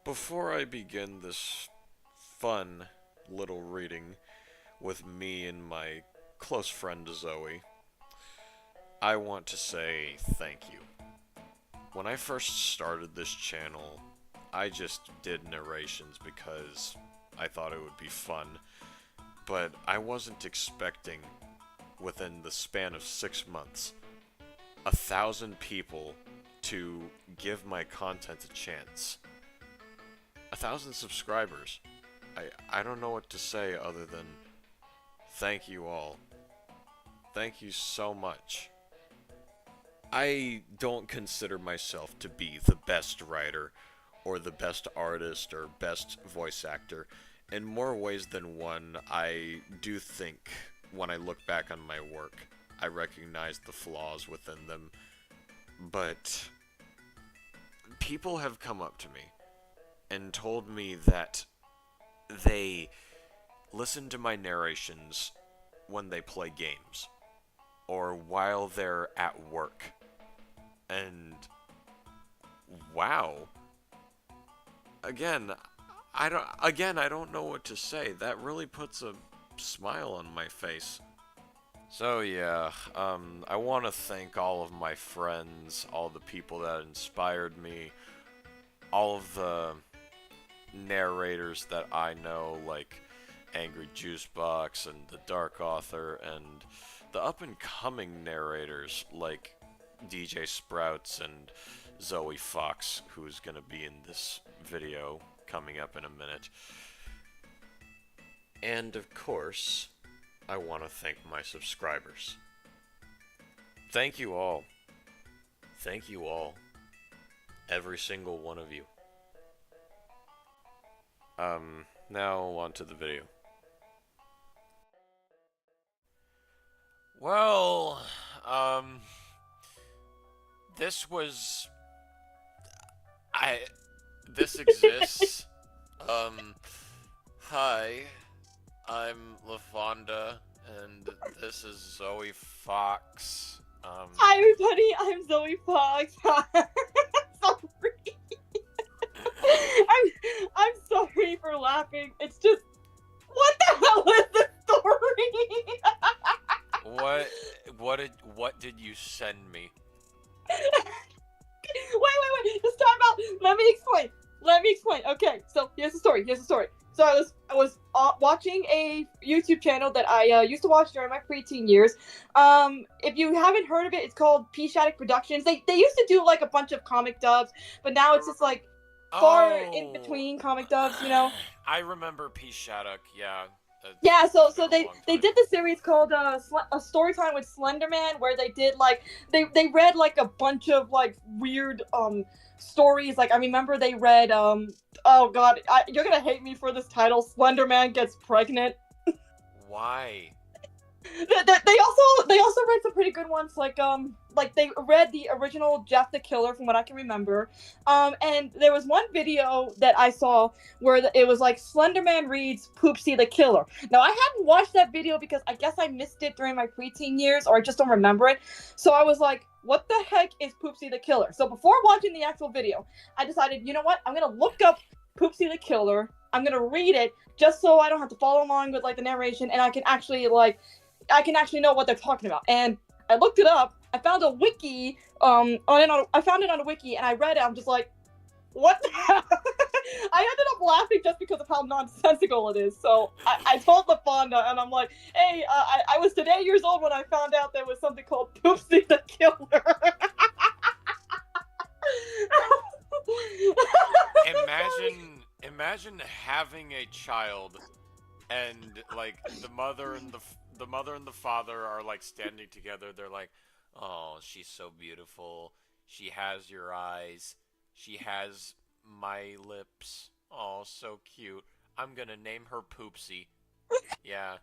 Before I begin this fun little reading with me and my close friend Zoe, I want to say thank you. When I first started this channel, I just did narrations because I thought it would be fun, but I wasn't expecting, within the span of 6 months, 1,000 people to give my content a chance. 1,000 subscribers. I don't know what to say other than thank you all. Thank you so much. I don't consider myself to be the best writer or the best artist or best voice actor. In more ways than one, I do think when I look back on my work, I recognize the flaws within them. But people have come up to me and told me that they listen to my narrations when they play games or while they're at work. And wow. Again, I don't know what to say. That really puts a smile on my face. So yeah, I want to thank all of my friends, all the people that inspired me, all of the narrators that I know, like Angry Juicebox and the Dark Author, and the up-and-coming narrators like DJ Sprouts and Zoe Fox, who's gonna be in this video coming up in a minute. And of course, I want to thank my subscribers. Thank you all. Thank you all. Every single one of you. Now on to the video. Well, this was... This exists. Hi, I'm Lafonda, and this is Zoe Fox. Hi everybody, I'm Zoe Fox. Sorry. I'm sorry for laughing. It's just, what the hell is this story? What did you send me? Wait. Just time out. Let me explain. Okay, so here's the story. So I was watching a YouTube channel that I used to watch during my preteen years. If you haven't heard of it, it's called P-Shatic Productions. They used to do like a bunch of comic dubs, but now it's just like far in between comic dubs, you know. I remember P-Shatic, yeah. Yeah, so they did the series called a Storytime with Slenderman, where they did like they read like a bunch of like weird stories. Like I remember they read oh god, you're gonna hate me for this title. Slenderman gets pregnant. Why? They also read some pretty good ones, like they read the original Jeff the Killer from what I can remember, and there was one video that I saw where it was like Slenderman reads Poopsy the Killer. Now I hadn't watched that video because I guess I missed it during my preteen years, or I just don't remember it. So I was like, what the heck is Poopsy the Killer? So before watching the actual video, I decided, you know what, I'm gonna look up Poopsy the Killer. I'm gonna read it just so I don't have to follow along with like the narration, and I can actually know what they're talking about. And I looked it up. I found a wiki. I found it on a wiki, and I read it. I'm just like, what the hell? I ended up laughing just because of how nonsensical it is. So I told LaFonda, and I'm like, hey, I was 8 years old when I found out there was something called Poopsy the Killer. Imagine having a child, and like the mother and the father are like standing together. They're like, "Oh, she's so beautiful. She has your eyes. She has my lips. Oh, so cute. I'm gonna name her Poopsy." Yeah.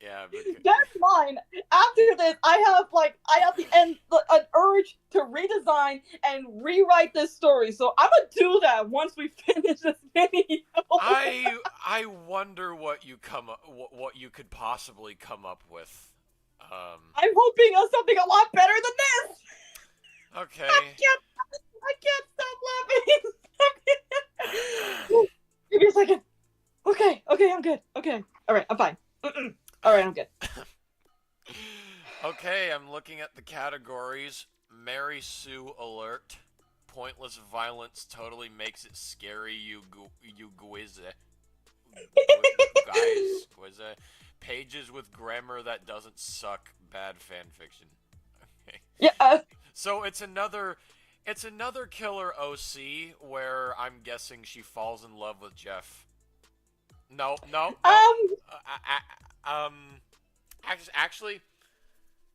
Yeah. That's mine. After this, I have an urge to redesign and rewrite this story. So I'm gonna do that once we finish this video. I wonder what you could possibly come up with. I'm hoping of something a lot better than this. Okay. I can't stop Give me a second. Okay, I'm good. Okay. Alright, I'm fine. Alright, I'm good. Okay, I'm looking at the categories. Mary Sue alert. Pointless violence totally makes it scary. You guize. Guys, quiz. Pages with grammar that doesn't suck. Bad fan fiction. Okay. Yeah, So it's another killer OC where I'm guessing she falls in love with Jeff. No, no, no. um, Um, actually,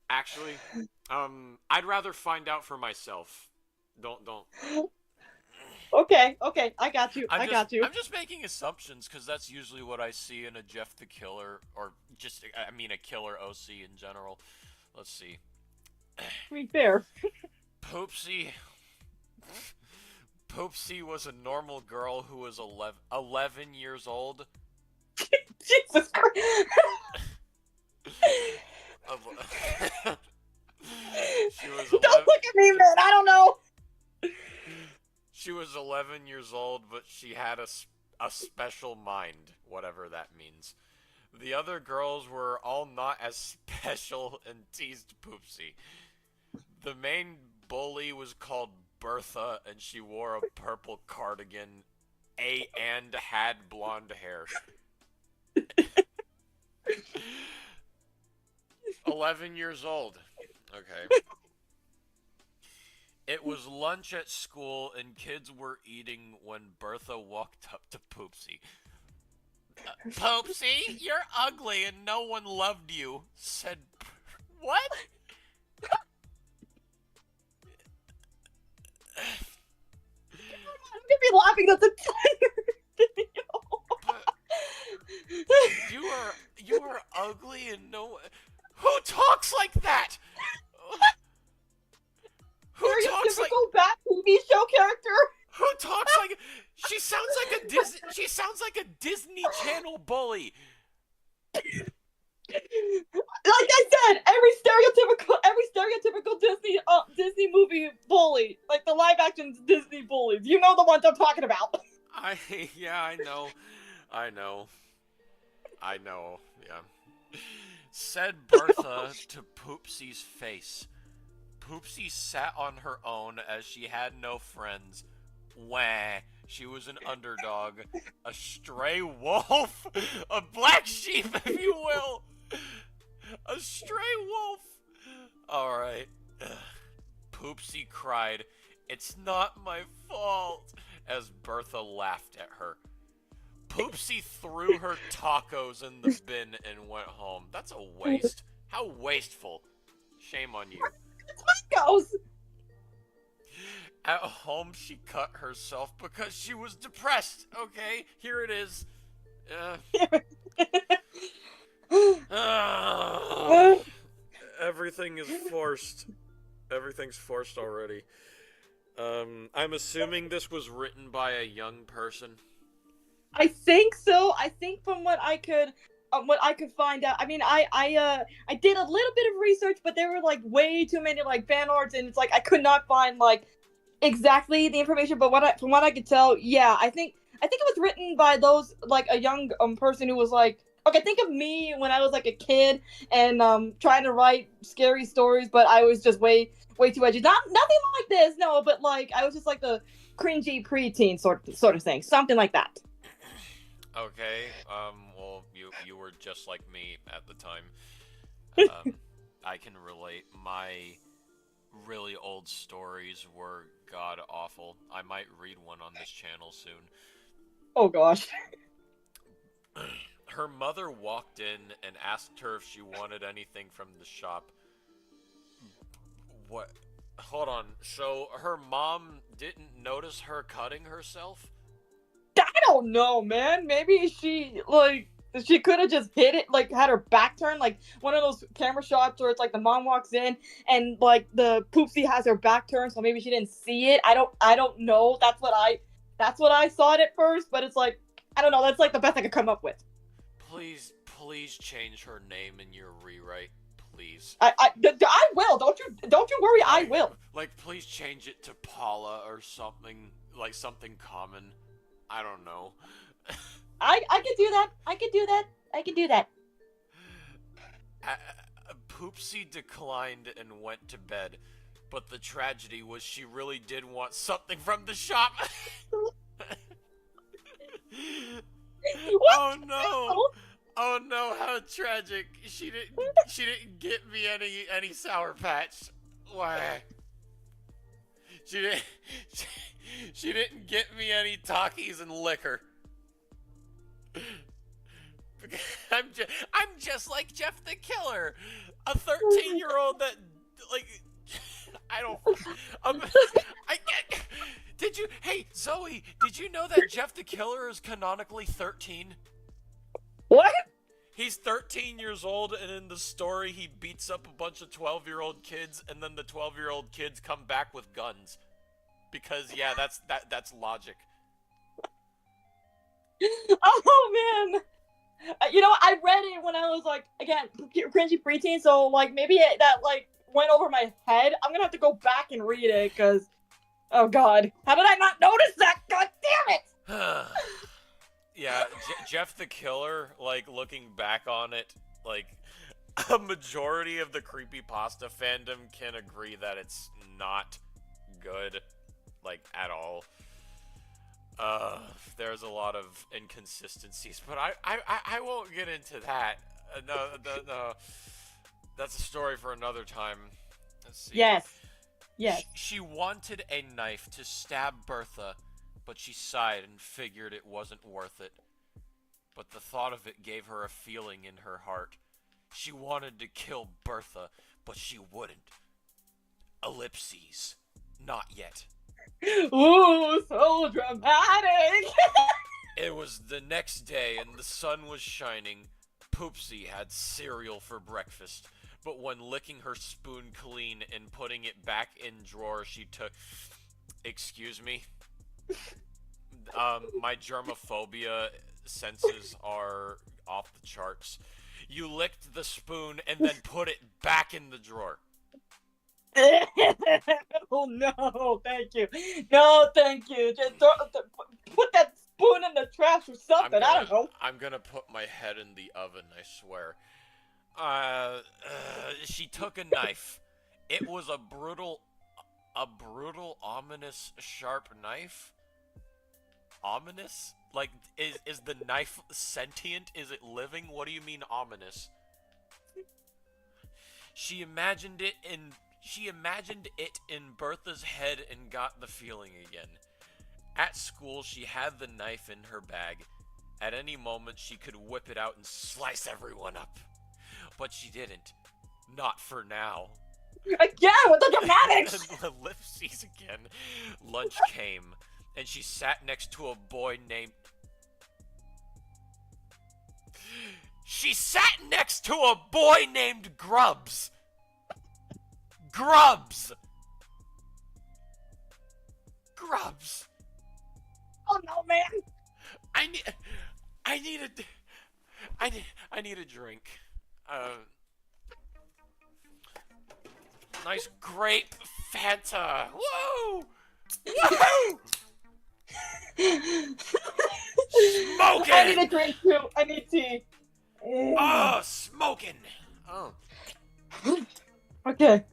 I'd rather find out for myself. Don't. okay, I got you. I'm just making assumptions because that's usually what I see in a Jeff the Killer, or just, I mean, a killer OC in general. Let's see. To be fair. Poopsy. Poopsy was a normal girl who was 11 years old. Jesus Christ. She was Don't 11. look at me, man. I don't know. She was 11 years old, but she had a special mind, whatever that means. The other girls were all not as special and teased Poopsy. The main bully was called Bertha, and she wore a purple cardigan, and had blonde hair. 11 years old. Okay. It was lunch at school, and kids were eating when Bertha walked up to Poopsy. Poopsy, you're ugly and no one loved you, said... What? I'm gonna be laughing. That's a You are ugly and no... Who talks like that? Who talks like... bad TV show character. Who talks like... She sounds like a Disney... She sounds like a Disney Channel bully. Like I said, every stereotypical Disney movie bully, like the live action Disney bullies. You know the ones I'm talking about. Yeah, I know, yeah. Said Bertha to Poopsy's face. Poopsy sat on her own as she had no friends. Wah. She was an underdog, a stray wolf, a black sheep, if you will. A stray wolf. Alright. Poopsy cried, "It's not my fault," as Bertha laughed at her. Poopsy threw her tacos in the bin and went home. That's a waste. How wasteful. Shame on you. Tacos. At home, she cut herself because she was depressed. Okay, here it is. Everything is forced. Everything's forced already. I'm assuming this was written by a young person. I think so. I think from what I could find out. I mean, I did a little bit of research, but there were like way too many like fan arts, and it's like I could not find like exactly the information. But from what I could tell, yeah, I think it was written by those like a young person who was like, okay, think of me when I was like a kid and trying to write scary stories, but I was just way too edgy. Nothing like this, no, but like I was just like the cringy preteen sort of thing, something like that. Okay, well, you were just like me at the time. I can relate. My really old stories were god awful. I might read one on this channel soon. Oh gosh. Her mother walked in and asked her if she wanted anything from the shop. What? Hold on. So her mom didn't notice her cutting herself? I don't know, man. Maybe she could have just hit it, like had her back turned, like one of those camera shots where it's like the mom walks in and like the Poopsie has her back turned, so maybe she didn't see it. I don't know. That's what I saw it at first, but it's like I don't know. That's like the best I could come up with. Please change her name in your rewrite, please. I will. Don't you worry. I will. Like, please change it to Paula or something. like something common. I don't know. I could do that. I could do that. I could do that. Poopsy declined and went to bed, but the tragedy was she really did want something from the shop. What? Oh no! Oh no! How tragic! She didn't get me any Sour Patch. Why? She didn't. She didn't get me any Takis and liquor. I'm just like Jeff the Killer, a 13-year-old that like I don't I did you hey Zoe, did you know that Jeff the Killer is canonically 13? What? He's 13 years old, and in the story he beats up a bunch of 12-year-old kids, and then the 12-year-old kids come back with guns. Because yeah, that's logic. Oh man. You know, I read it when I was like, again, cringy preteen, so like maybe that like went over my head. I'm gonna have to go back and read it because, oh god, how did I not notice that? God damn it! Yeah, Jeff the Killer, like looking back on it, like a majority of the creepypasta fandom can agree that it's not good, like at all. There's a lot of inconsistencies, but I won't get into that. No. That's a story for another time. Let's see. Yes. Yes. She wanted a knife to stab Bertha, but she sighed and figured it wasn't worth it. But the thought of it gave her a feeling in her heart. She wanted to kill Bertha, but she wouldn't. Ellipses. Not yet. Ooh, so dramatic! It was the next day and the sun was shining. Poopsy had cereal for breakfast, but when licking her spoon clean and putting it back in drawer, she took... Excuse me? My germophobia senses are off the charts. You licked the spoon and then put it back in the drawer. Oh no, thank you. No, thank you. Just put that spoon in the trash or something. I don't know. I'm gonna put my head in the oven, I swear. She took a knife. It was a brutal, ominous, sharp knife. Ominous? Like, is the knife sentient? Is it living? What do you mean ominous? She imagined it in Bertha's head and got the feeling again. At school, she had the knife in her bag. At any moment, she could whip it out and slice everyone up. But she didn't. Not for now. Again, with the dramatics! Ellipses again. Lunch came, and she sat next to a boy named... She sat next to a boy named Grubs! Grubs! Grubs! Oh no, man! I need a drink. Nice grape Fanta. Whoa! Whoa! Smoking! I need a drink too. I need tea. Oh, smoking! Oh. Okay.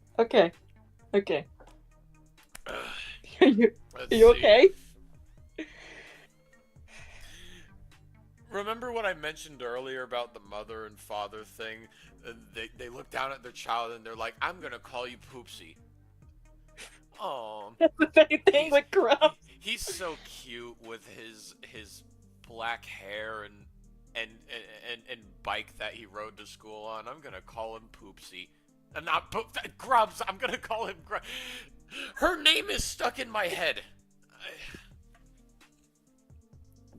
Are you okay? Remember what I mentioned earlier about the mother and father thing? They look down at their child and they're like, I'm gonna call you Poopsy. Oh. That's the same thing with Grubs. He's so cute with his black hair and bike that he rode to school on. I'm gonna call him Poopsy. And not Grubs. I'm gonna call him Grubs. Her name is stuck in my head.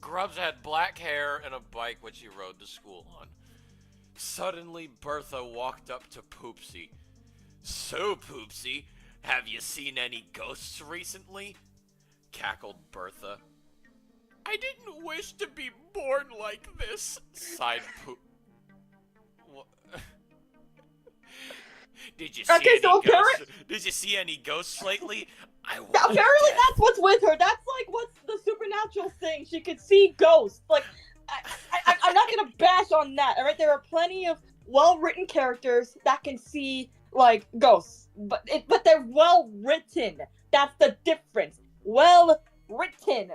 Grubs had black hair and a bike which he rode to school on. Suddenly, Bertha walked up to Poopsy. So, Poopsy, have you seen any ghosts recently? Cackled Bertha. I didn't wish to be born like this, sighed Poop. Did you see any ghosts? Did you see any ghosts lately? I want Apparently, death. that's what's with her. That's like what's the supernatural thing. She could see ghosts. Like, I'm not gonna bash on that. All right, there are plenty of well-written characters that can see like ghosts, but they're well written. That's the difference. Well written.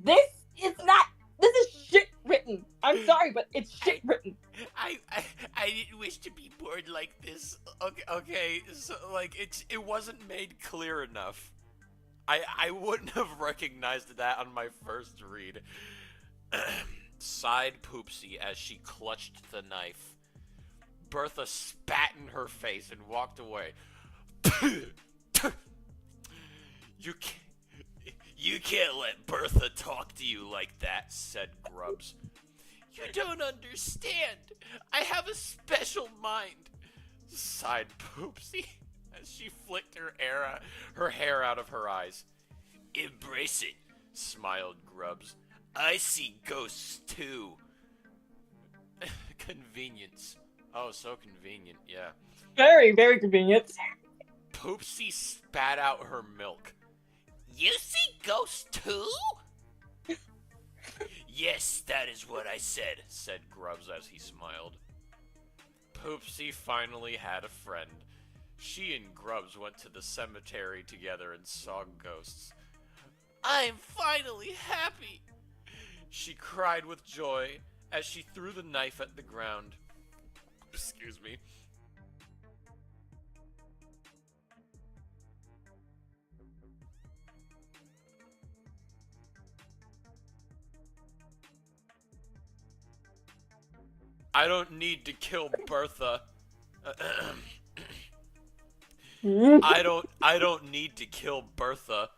This is not. This is shit written. I'm sorry, but it's shit written. I didn't wish to be bored like this. Okay, so like it wasn't made clear enough. I wouldn't have recognized that on my first read. Sighed Poopsy as she clutched the knife. Bertha spat in her face and walked away. You can't, you can't let Bertha talk to you like that, said Grubbs. You don't understand. I have a special mind, sighed Poopsy as she flicked her hair out of her eyes. Embrace it, smiled Grubbs. I see ghosts too. Convenience. Oh, so convenient, yeah. Very, very convenient. Poopsy spat out her milk. You see ghosts too? Yes, that is what I said Grubbs as he smiled. Poopsy finally had a friend. She and Grubbs went to the cemetery together and saw ghosts. I'm finally happy! She cried with joy as she threw the knife at the ground. Excuse me. I don't need to kill Bertha. I don't need to kill Bertha,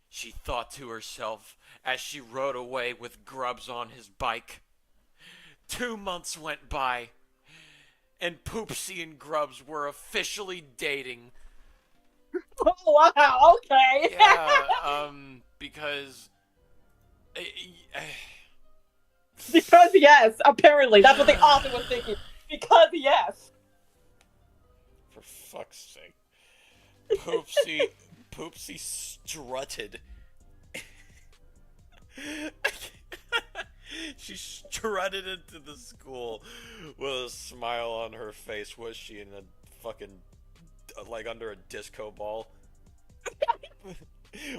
she thought to herself as she rode away with Grubbs on his bike. 2 months went by, and Poopsy and Grubbs were officially dating. Oh, wow, okay. Yeah, because... Because yes, apparently. That's what the author was thinking. Because yes. For fuck's sake. Poopsy strutted. She strutted into the school with a smile on her face. Was she in a fucking, like, under a disco ball?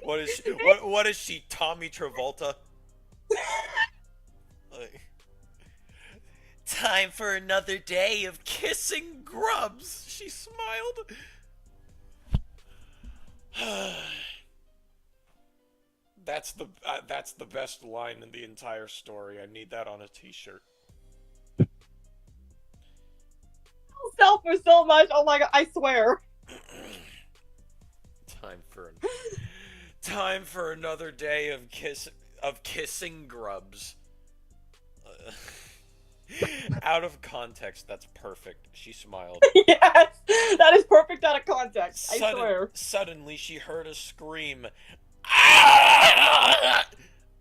What is she, Tommy Travolta? Like, time for another day of kissing Grubbs, she smiled. That's the best line in the entire story. I need that on a t-shirt. Self for so much. Oh my god, I swear. Time for another day of kissing Grubbs. Out of context, that's perfect. She smiled. Yes, that is perfect out of context. I swear. Suddenly, she heard a scream.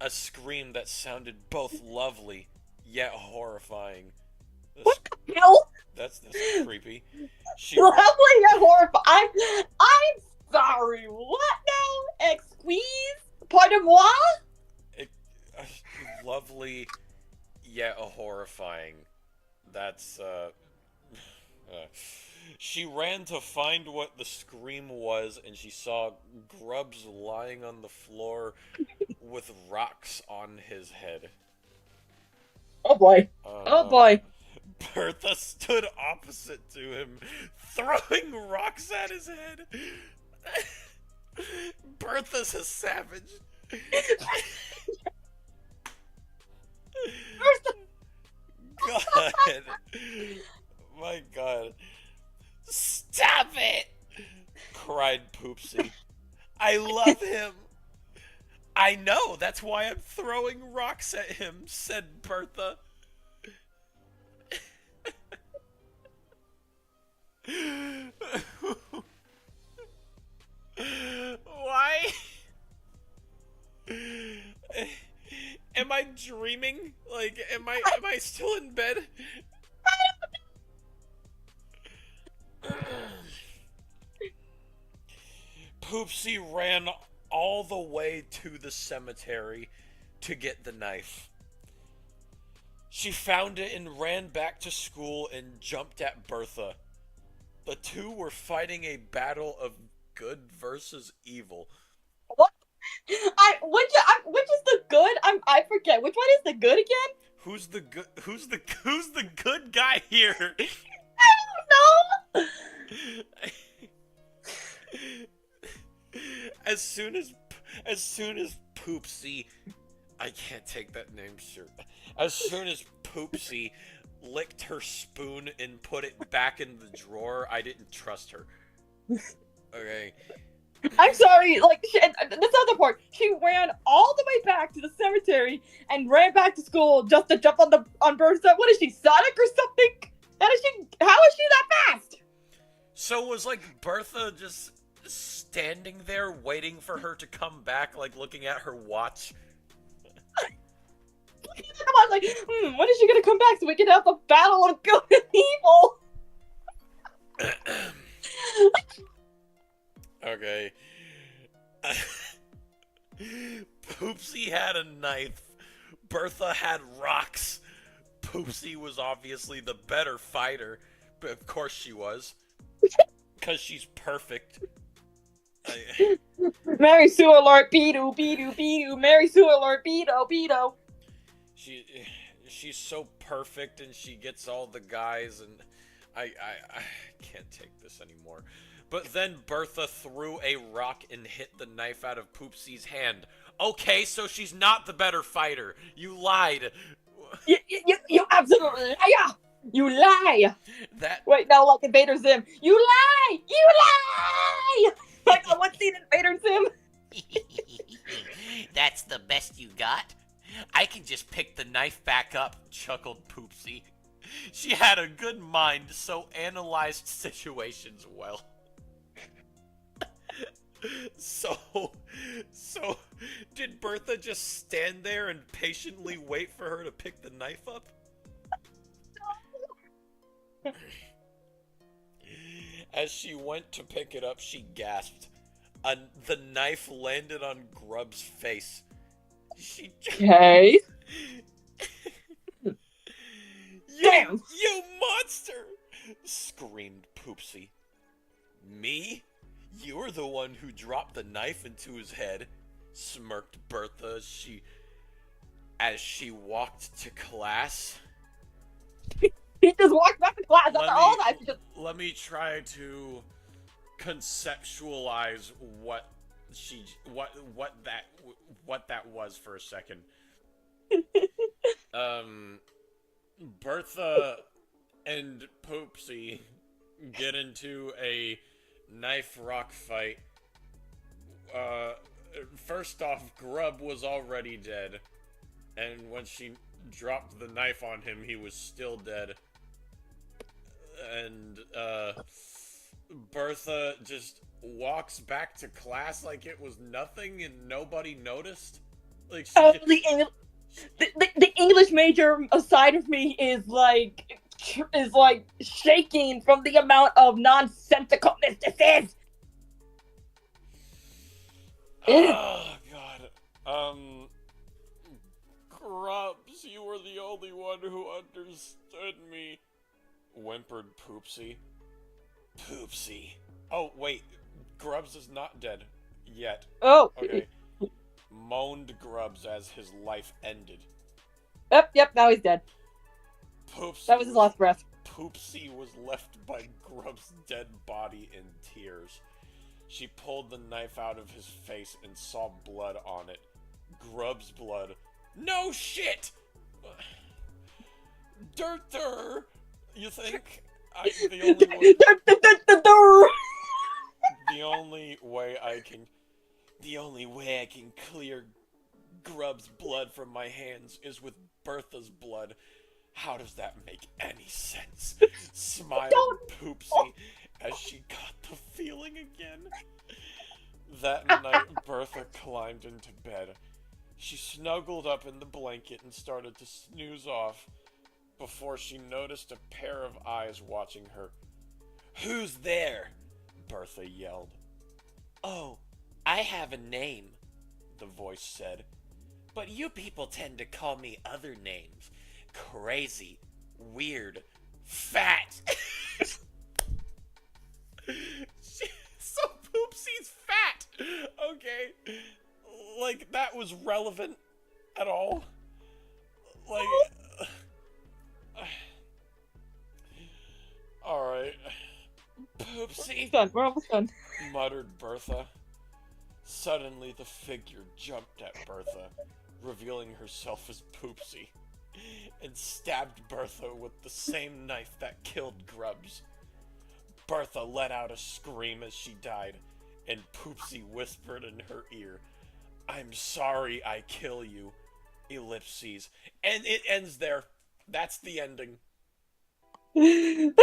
A scream that sounded both lovely yet horrifying. What the hell? That's creepy. Lovely yet horrifying. I'm sorry. What now? Excuse? Pardon-moi? Lovely yet horrifying. That's She ran to find what the scream was, and she saw Grubbs lying on the floor with rocks on his head. Oh boy. Oh boy. Bertha stood opposite to him, throwing rocks at his head. Bertha's a savage. God. My God. Stop it! Cried Poopsy. I love him. I know, that's why I'm throwing rocks at him, said Bertha. Why? Am I dreaming? Like, am I still in bed? Poopsy ran all the way to the cemetery to get the knife. She found it and ran back to school and jumped at Bertha. The two were fighting a battle of good versus evil. What? Which is the good? I forget. Which one is the good again? Who's the good guy here? I don't know. as soon as Poopsy, I can't take that name, sir. As soon as Poopsy licked her spoon and put it back in the drawer, I didn't trust her. Okay. I'm sorry. Like this other part, she ran all the way back to the cemetery and ran back to school just to jump on Bertha. What is she, Sonic or something? How is she that fast? So was like Bertha just standing there waiting for her to come back, like looking at her watch? I was like, when is she gonna come back so we can have the battle of good and evil? Okay. Poopsy had a knife. Bertha had rocks. Poopsy was obviously the better fighter, but of course she was. Because she's perfect. Mary Sue alert, beedoo, beedoo, beedoo, Mary Sue alert, beedo, beedo. She's so perfect and she gets all the guys and I can't take this anymore. But then Bertha threw a rock and hit the knife out of Poopsy's hand. Okay, so she's not the better fighter. You lied. You absolutely liar. You lie. That. Wait, no, like Invader Zim. You lie. You lie. Like on one scene in Invader Zim. That's the best you got? I can just pick the knife back up, chuckled Poopsy. She had a good mind, so analyzed situations well. So, did Bertha just stand there and patiently wait for her to pick the knife up? As she went to pick it up, she gasped. The knife landed on Grub's face. Okay. Damn! You monster! Screamed Poopsy. Me? You're the one who dropped the knife into his head, smirked Bertha as she walked to class. He just walked back to class after all that. Let me try to conceptualize what that was for a second. Bertha and Poopsy get into a knife rock fight. First off, Grub was already dead, and when she dropped the knife on him, he was still dead. And Bertha just walks back to class like it was nothing and nobody noticed. Like the English major side of me is like shaking from the amount of nonsensicalness this is. Oh god. Grubs, you were the only one who understood me, whimpered Poopsy. Poopsy. Oh wait, Grubs is not dead yet. Oh. Okay. Moaned Grubs as his life ended. Yep, now he's dead. Poopsy that was his last breath. Poopsy was left by Grub's dead body in tears. She pulled the knife out of his face and saw blood on it. Grub's blood. No shit! Dirt. You think? The only way I can clear Grub's blood from my hands is with Bertha's blood. How does that make any sense? Smiled Poopsy as she got the feeling again. That night, Bertha climbed into bed. She snuggled up in the blanket and started to snooze off before she noticed a pair of eyes watching her. "Who's there?" Bertha yelled. "Oh, I have a name, the voice said, but you people tend to call me other names. Crazy, weird, fat. So Poopsy's fat. Okay. Like, that was relevant at all. Like, alright. Poopsy, Done. We're almost done. muttered Bertha. Suddenly, the figure jumped at Bertha, revealing herself as Poopsy, and stabbed Bertha with the same knife that killed Grubs. Bertha let out a scream as she died, and Poopsy whispered in her ear, "I'm sorry I kill you." Ellipses. And it ends there. That's the ending. Don't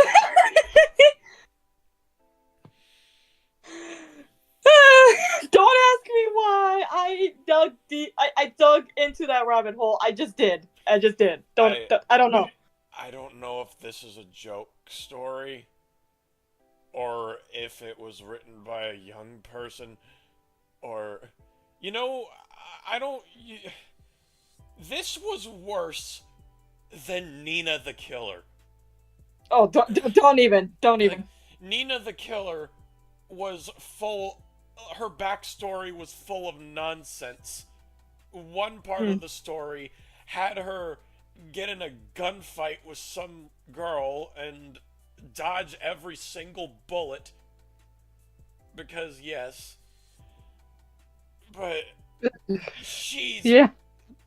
ask me why I dug deep. I dug into that rabbit hole. I just did. I don't know. I don't know if this is a joke story or if it was written by a young person or I don't this was worse than Nina the Killer. Oh, don't even. Nina the Killer was full. Her backstory was full of nonsense. One part of the story had her get in a gunfight with some girl and dodge every single bullet. Because, yes. But, she's. Yeah.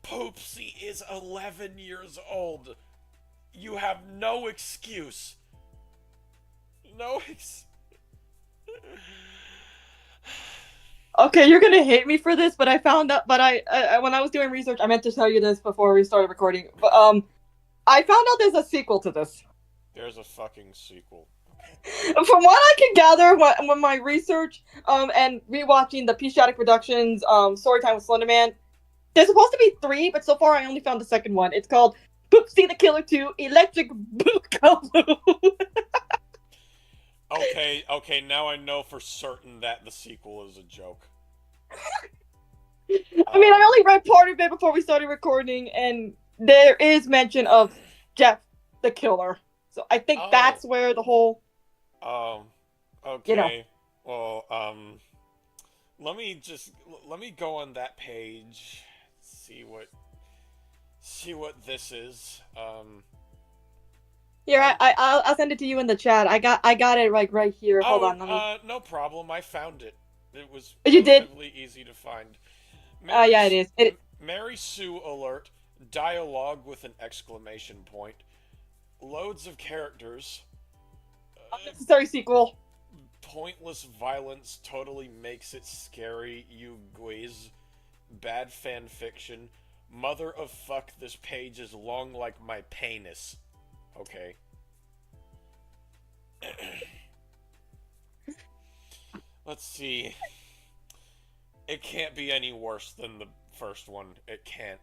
Poopsy is 11 years old. You have no excuse. Okay, you're gonna hate me for this, but I found out. But I when I was doing research, I meant to tell you this before we started recording. But I found out there's a sequel to this. There's a fucking sequel. From what I can gather, when my research and rewatching the Periodic Productions Storytime with Slenderman, there's supposed to be 3, but so far I only found the second one. It's called Poopsy the Killer 2: Electric Boogaloo. Okay, now I know for certain that the sequel is a joke. I mean, I only read part of it before we started recording, and there is mention of Jeff the Killer. So I think that's where the whole... Okay. Well, let me go on that page, see what this is. Here, I'll send it to you in the chat. I got it right here. Hold on. Let me... no problem. I found it. It was you relatively easy to find. Yeah, it is. Mary Sue alert. Dialogue with an exclamation point. Loads of characters. Unnecessary sequel. Pointless violence totally makes it scary, you guys. Bad fan fiction. Mother of fuck, this page is long like my penis. Okay. Let's see. It can't be any worse than the first one. It can't.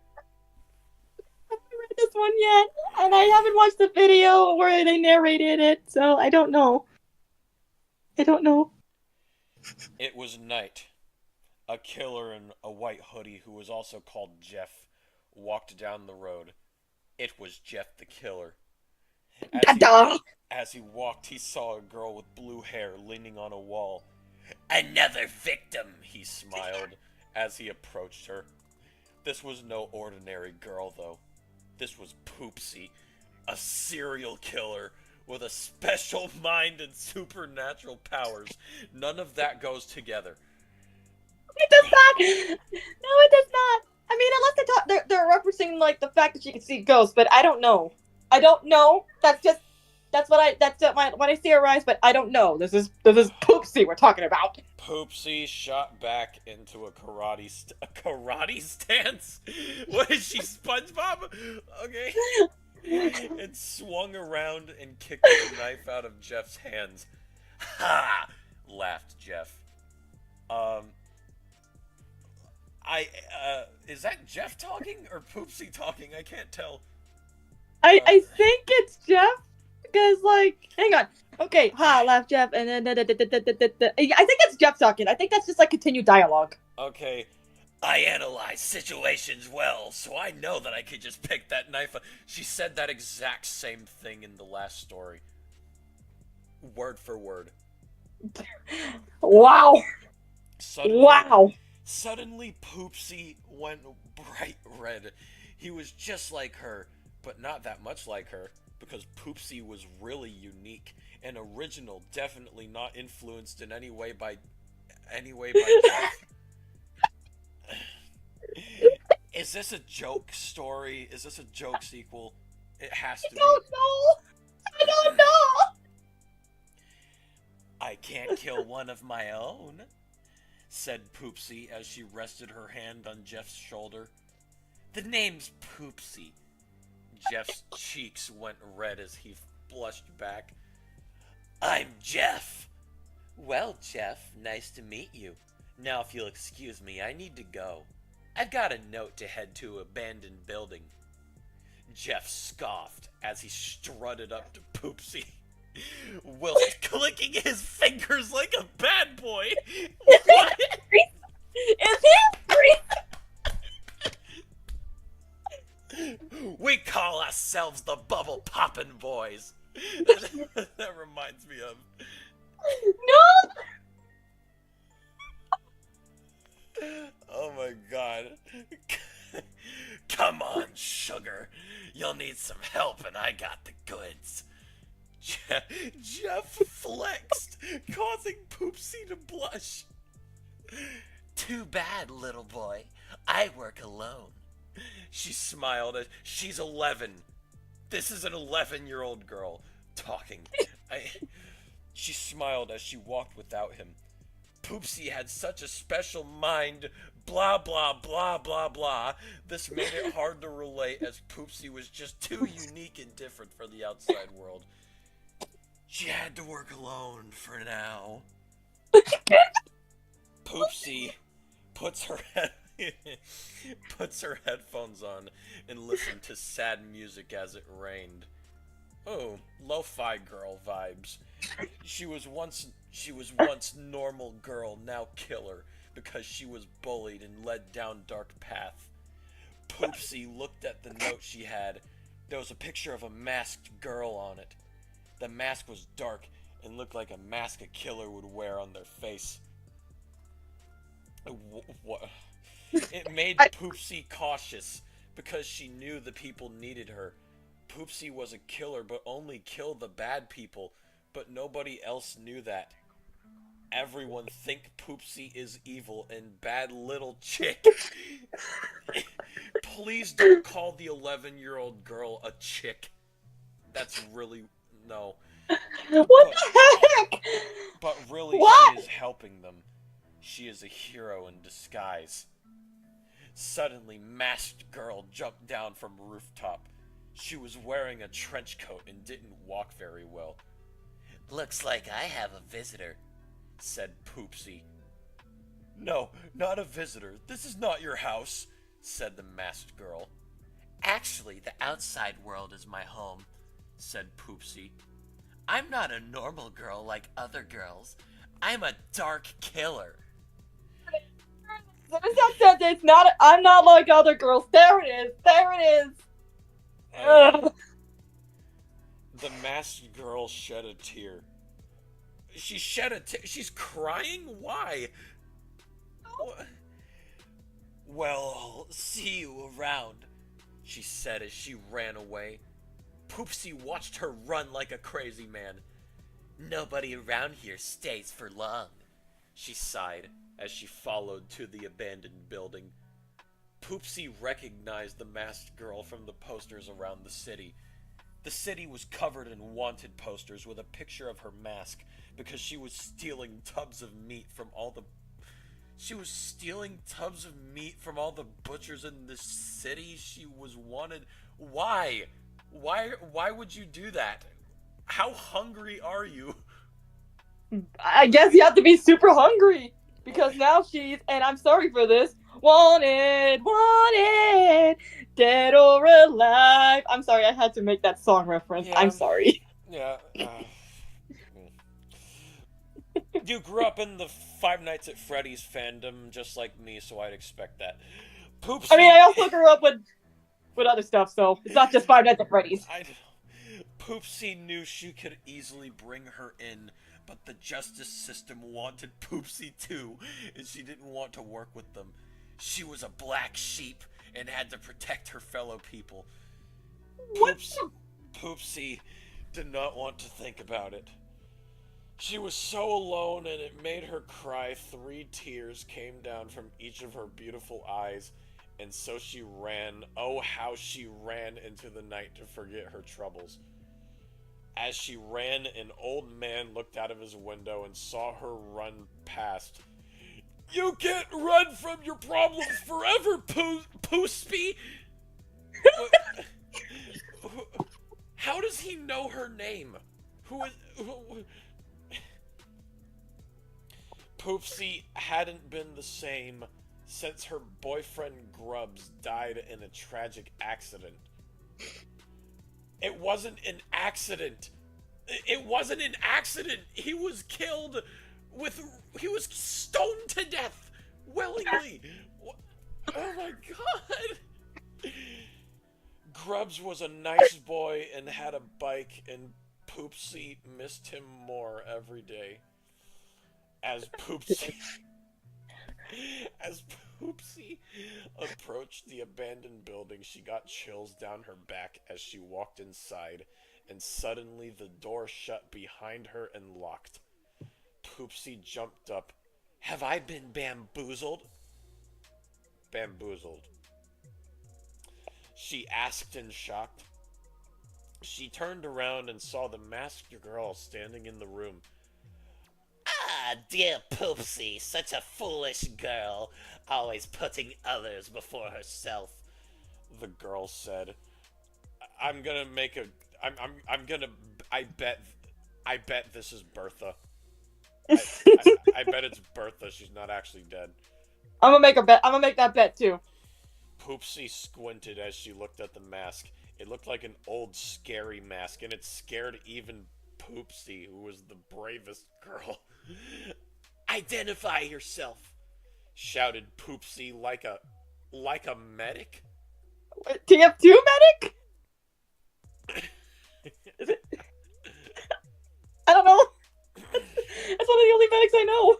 I haven't read this one yet, and I haven't watched the video where they narrated it, so I don't know. It was night. A killer in a white hoodie who was also called Jeff walked down the road. It was Jeff the Killer. As he walked, he saw a girl with blue hair leaning on a wall. "Another victim," he smiled as he approached her. This was no ordinary girl, though. This was Poopsy, a serial killer with a special mind and supernatural powers. None of that goes together. It does not. No, it does not. I mean, unless they're referencing like the fact that she can see ghosts, but I don't know. That's what I theorize, but I don't know. This is Poopsy we're talking about. Poopsy shot back into a karate stance. What is she, SpongeBob? Okay. And swung around and kicked the knife out of Jeff's hands. Ha! Laughed Jeff. Is that Jeff talking or Poopsy talking? I can't tell. I think it's Jeff Because, like, hang on. Okay, ha, laugh, Jeff, and then I think that's Jeff talking. I think that's just like continued dialogue. Okay. I analyze situations well, so I know that I could just pick that knife up. She said that exact same thing in the last story. Word for word. Wow. Suddenly, Wow. suddenly Poopsy went bright red. He was just like her, but not that much like her, because Poopsy was really unique and original, definitely not influenced in any way by Jeff. Is this a joke story? Is this a joke sequel? It has I to be. don't know. I don't know. I can't kill one of my own, said Poopsy as she rested her hand on Jeff's shoulder. The name's Poopsy. Jeff's cheeks went red as he blushed back. I'm Jeff. Well, Jeff, nice to meet you. Now, if you'll excuse me, I need to go. I've got a note to head to an abandoned building. Jeff scoffed as he strutted up to Poopsy, whilst clicking his fingers like a bad boy. What? Is he free? We call ourselves the Bubble Poppin' Boys. That reminds me of. No. Oh my god. Come on, sugar. You'll need some help, and I got the goods. Jeff flexed, causing Poopsy to blush. Too bad, little boy. I work alone. She smiled as she's 11. This is an 11-year-old girl talking. She smiled as she walked without him. Poopsy had such a special mind, blah blah blah blah blah. This made it hard to relate as Poopsy was just too unique and different for the outside world. She had to work alone for now. Poopsy puts her headphones on and listened to sad music as it rained. Oh, lo-fi girl vibes. She was once normal girl, now killer, because she was bullied and led down dark path. Poopsy looked at the note she had. There was a picture of a masked girl on it. The mask was dark and looked like a mask a killer would wear on their face. What? It made Poopsy cautious because she knew the people needed her. Poopsy was a killer, but only killed the bad people, but nobody else knew that. Everyone think Poopsy is evil and bad little chick. Please don't call the 11-year-old girl a chick. That's really... no. What the heck? But really, what? She is helping them. She is a hero in disguise. Suddenly, masked girl jumped down from a rooftop. She was wearing a trench coat and didn't walk very well. Looks like I have a visitor, said Poopsy. No, not a visitor. This is not your house, said the masked girl. Actually, the outside world is my home, said Poopsy. I'm not a normal girl like other girls. I'm a dark killer. It's not. I'm not like other girls. There it is. There it is. The masked girl shed a tear. She shed a tear. She's crying? Why? Well, I'll see you around, she said as she ran away. Poopsy watched her run like a crazy man. Nobody around here stays for long, she sighed as she followed to the abandoned building. Poopsy recognized the masked girl from the posters around the city. The city was covered in wanted posters with a picture of her mask because she was stealing tubs of meat from all the butchers in the city. She was wanted. Why? Why would you do that? How hungry are you? I guess you have to be super hungry because now she's, and I'm sorry for this, wanted, dead or alive. I'm sorry, I had to make that song reference. Yeah. I'm sorry. Yeah. You grew up in the Five Nights at Freddy's fandom just like me, so I'd expect that. I mean, Poopsy. I also grew up with other stuff, so it's not just Five Nights at Freddy's. I Poopsy knew she could easily bring her in, but the justice system wanted Poopsy too, and she didn't want to work with them. She was a black sheep and had to protect her fellow people. What? Poopsy did not want to think about it. She was so alone and it made her cry. 3 tears came down from each of her beautiful eyes, and so she ran. Oh, how she ran into the night to forget her troubles. As she ran, an old man looked out of his window and saw her run past. You can't run from your problems forever, Poopsy! How does he know her name? Who is... Poopsy hadn't been the same since her boyfriend Grubbs died in a tragic accident. It wasn't an accident. It wasn't an accident. He was killed he was stoned to death willingly. Oh my god. Grubbs was a nice boy and had a bike, and Poopsy missed him more every day. As Poopsy As Poopsy approached the abandoned building, she got chills down her back as she walked inside, and suddenly the door shut behind her and locked. Poopsy jumped up. Have I been bamboozled? Bamboozled, she asked in shock. She turned around and saw the masked girl standing in the room. Ah, dear Poopsy, such a foolish girl, always putting others before herself, the girl said. I'm gonna make a... I'm gonna... I bet this is Bertha. I bet it's Bertha. She's not actually dead. I'm gonna make a bet. I'm gonna make that bet too. Poopsy squinted as she looked at the mask. It looked like an old, scary mask, and it scared even Poopsy, who was the bravest girl. Identify yourself, shouted Poopsy like a medic. TF2 medic? Is it? I don't know. That's one of the only medics I know.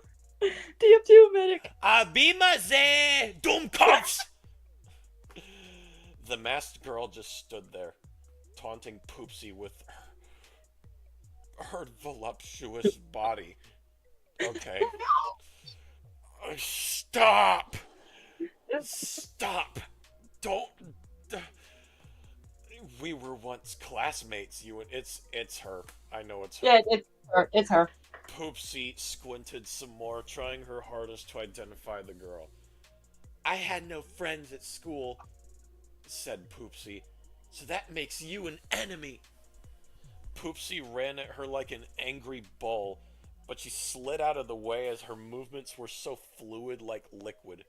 TF2 medic. Abima ze Doomkopf! The masked girl just stood there, taunting Poopsy with her voluptuous body. Okay. Stop! Stop! Don't... We were once classmates, you and... It's her. I know it's her. Yeah, it's her. It's her. Poopsy squinted some more, trying her hardest to identify the girl. I had no friends at school, said Poopsy, so that makes you an enemy. Poopsy ran at her like an angry bull, but she slid out of the way as her movements were so fluid like liquid.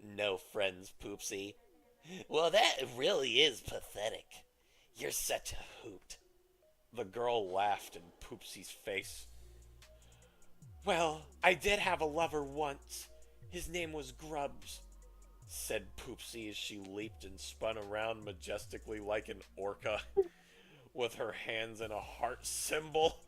No friends, Poopsy. Well, that really is pathetic. You're such a hoot. The girl laughed in Poopsy's face. Well, I did have a lover once. His name was Grubbs, said Poopsy as she leaped and spun around majestically like an orca, with her hands in a heart symbol.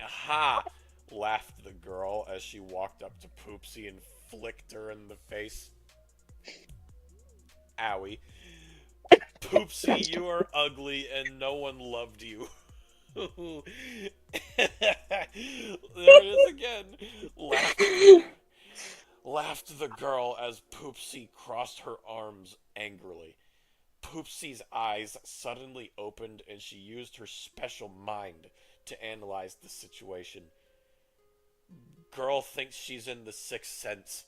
Aha! Laughed the girl as she walked up to Poopsy and flicked her in the face. Owie. Poopsy, you are ugly and no one loved you. There it is again. Laughed the girl as Poopsy crossed her arms angrily. Poopsy's eyes suddenly opened and she used her special mind to analyze the situation. Girl thinks she's in the Sixth Sense.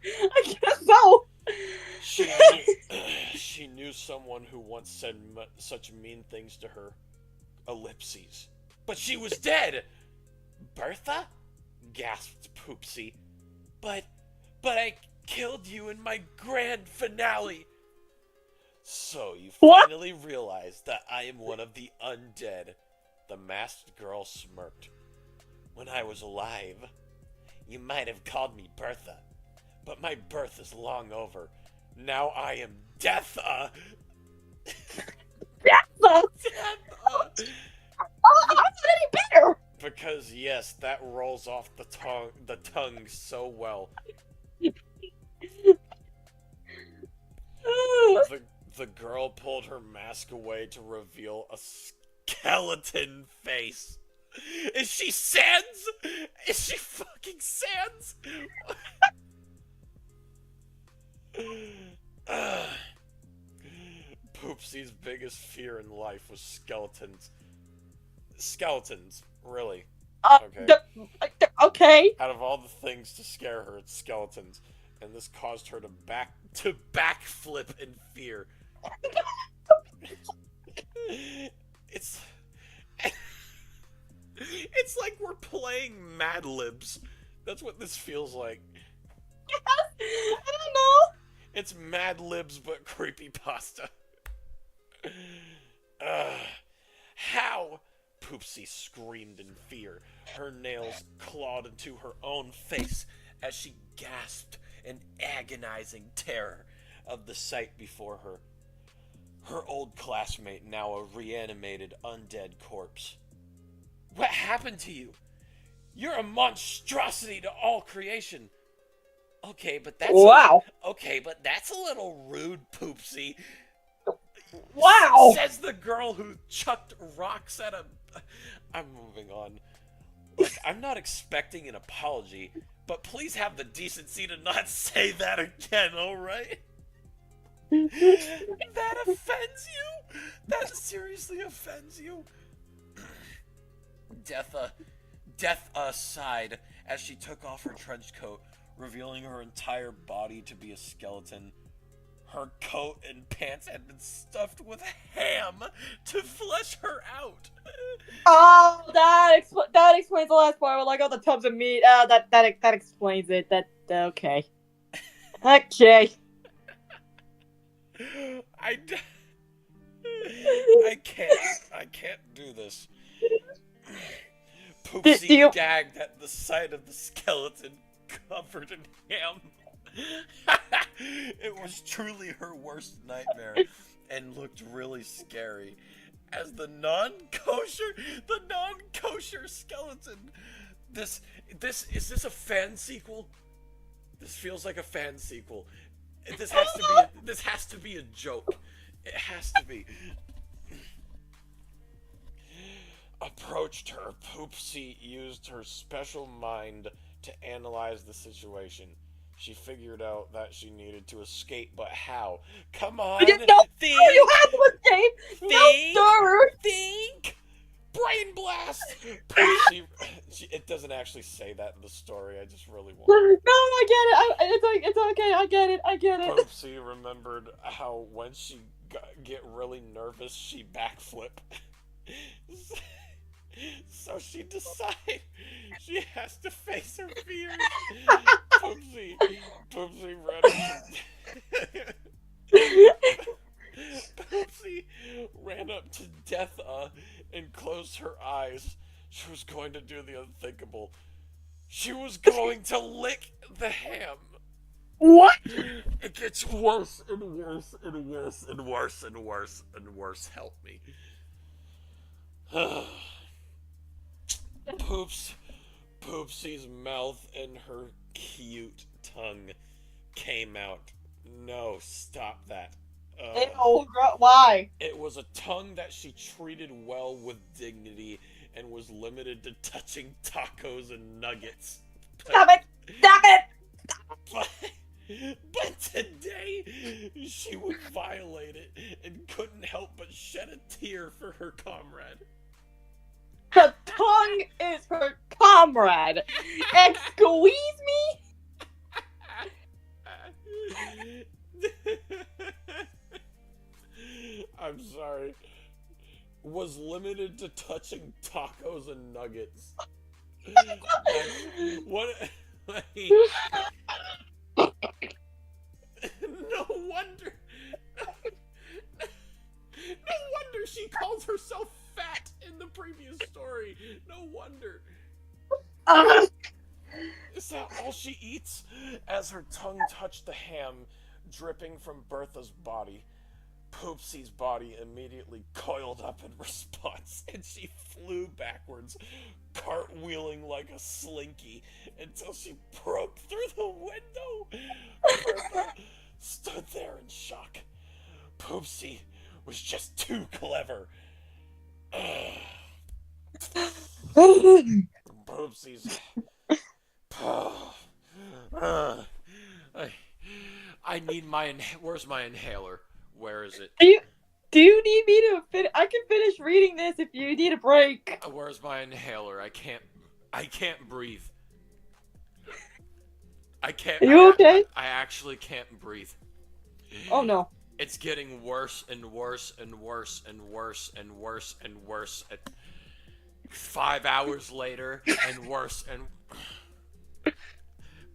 I guess so. She knew someone who once said such mean things to her. Ellipses. But she was dead! Bertha? Gasped Poopsy. But I killed you in my grand finale. So you What? finally realized that I am one of the undead. The masked girl smirked. When I was alive, you might have called me Bertha, but my birth is long over. Now I am Deatha. Deatha? Deatha. Oh, how's it any better? Because yes, that rolls off the tongue so well. The girl pulled her mask away to reveal a skeleton face. Is she Sans? Is she fucking Sans? Poopsy's biggest fear in life was skeletons. Skeletons, really. Okay. Okay. Out of all the things to scare her, it's skeletons, and this caused her to backflip in fear. It's it's like we're playing Mad Libs. That's what this feels like. I don't know. It's Mad Libs but creepypasta. How? Poopsy screamed in fear. Her nails clawed into her own face as she gasped in agonizing terror of the sight before her. Her old classmate, now a reanimated undead corpse. What happened to you? You're a monstrosity to all creation. Okay, but that's wow. Okay, but that's a little rude, Poopsy. Wow. Says the girl who chucked rocks at a... I'm moving on. Look, I'm not expecting an apology, but please have the decency to not say that again, alright? That offends you? That seriously offends you? Deatha sighed as she took off her trench coat, revealing her entire body to be a skeleton. Her coat and pants had been stuffed with ham to flesh her out. Oh, that explains the last part. Like all the tubs of meat. That explains it. Okay. Okay. I can't do this. Poopsy gagged at the sight of the skeleton covered in ham. It was truly her worst nightmare and looked really scary as the non-kosher skeleton. Is this a fan sequel? This feels like a fan sequel. This has to be a joke. It has to be. Approached her, Poopsy used her special mind to analyze the situation. She figured out that she needed to escape, but how? Come on, think! Think! Oh, you have to escape! Think! No, sir! Think! Brain blast! Poopsy, it doesn't actually say that in the story, I just really want it. No, I get it! It's okay, I get it! Poopsy remembered how when she get really nervous, she backflip. So she decides she has to face her fears. Poopsy ran up to Deatha and closed her eyes. She was going to do the unthinkable. She was going to lick the ham. What? It gets worse and worse and worse and worse and worse and worse. Help me. Poopsy's mouth and her cute tongue came out. No, stop that. Ew, why? It was a tongue that she treated well with dignity and was limited to touching tacos and nuggets. Stop it! Stop it! But today, she would violate it and couldn't help but shed a tear for her comrade. The tongue is her comrade. Excuse me? I'm sorry. Was limited to touching tacos and nuggets. What? wonder. No wonder she calls herself fat in the previous story. No wonder. Ah! Is that all she eats? As her tongue touched the ham dripping from Bertha's body, Poopsy's body immediately coiled up in response, and she flew backwards, cartwheeling like a slinky until she broke through the window. Bertha stood there in shock. Poopsy was just too clever. Poopsy's. I need my. Where's my inhaler? Where is it? Do you need me to finish? I can finish reading this if you need a break. Where's my inhaler? I can't breathe. I can't. Are you okay? I actually can't breathe. Oh no. It's getting worse and worse and worse and worse and worse and worse. 5 hours later, and worse and.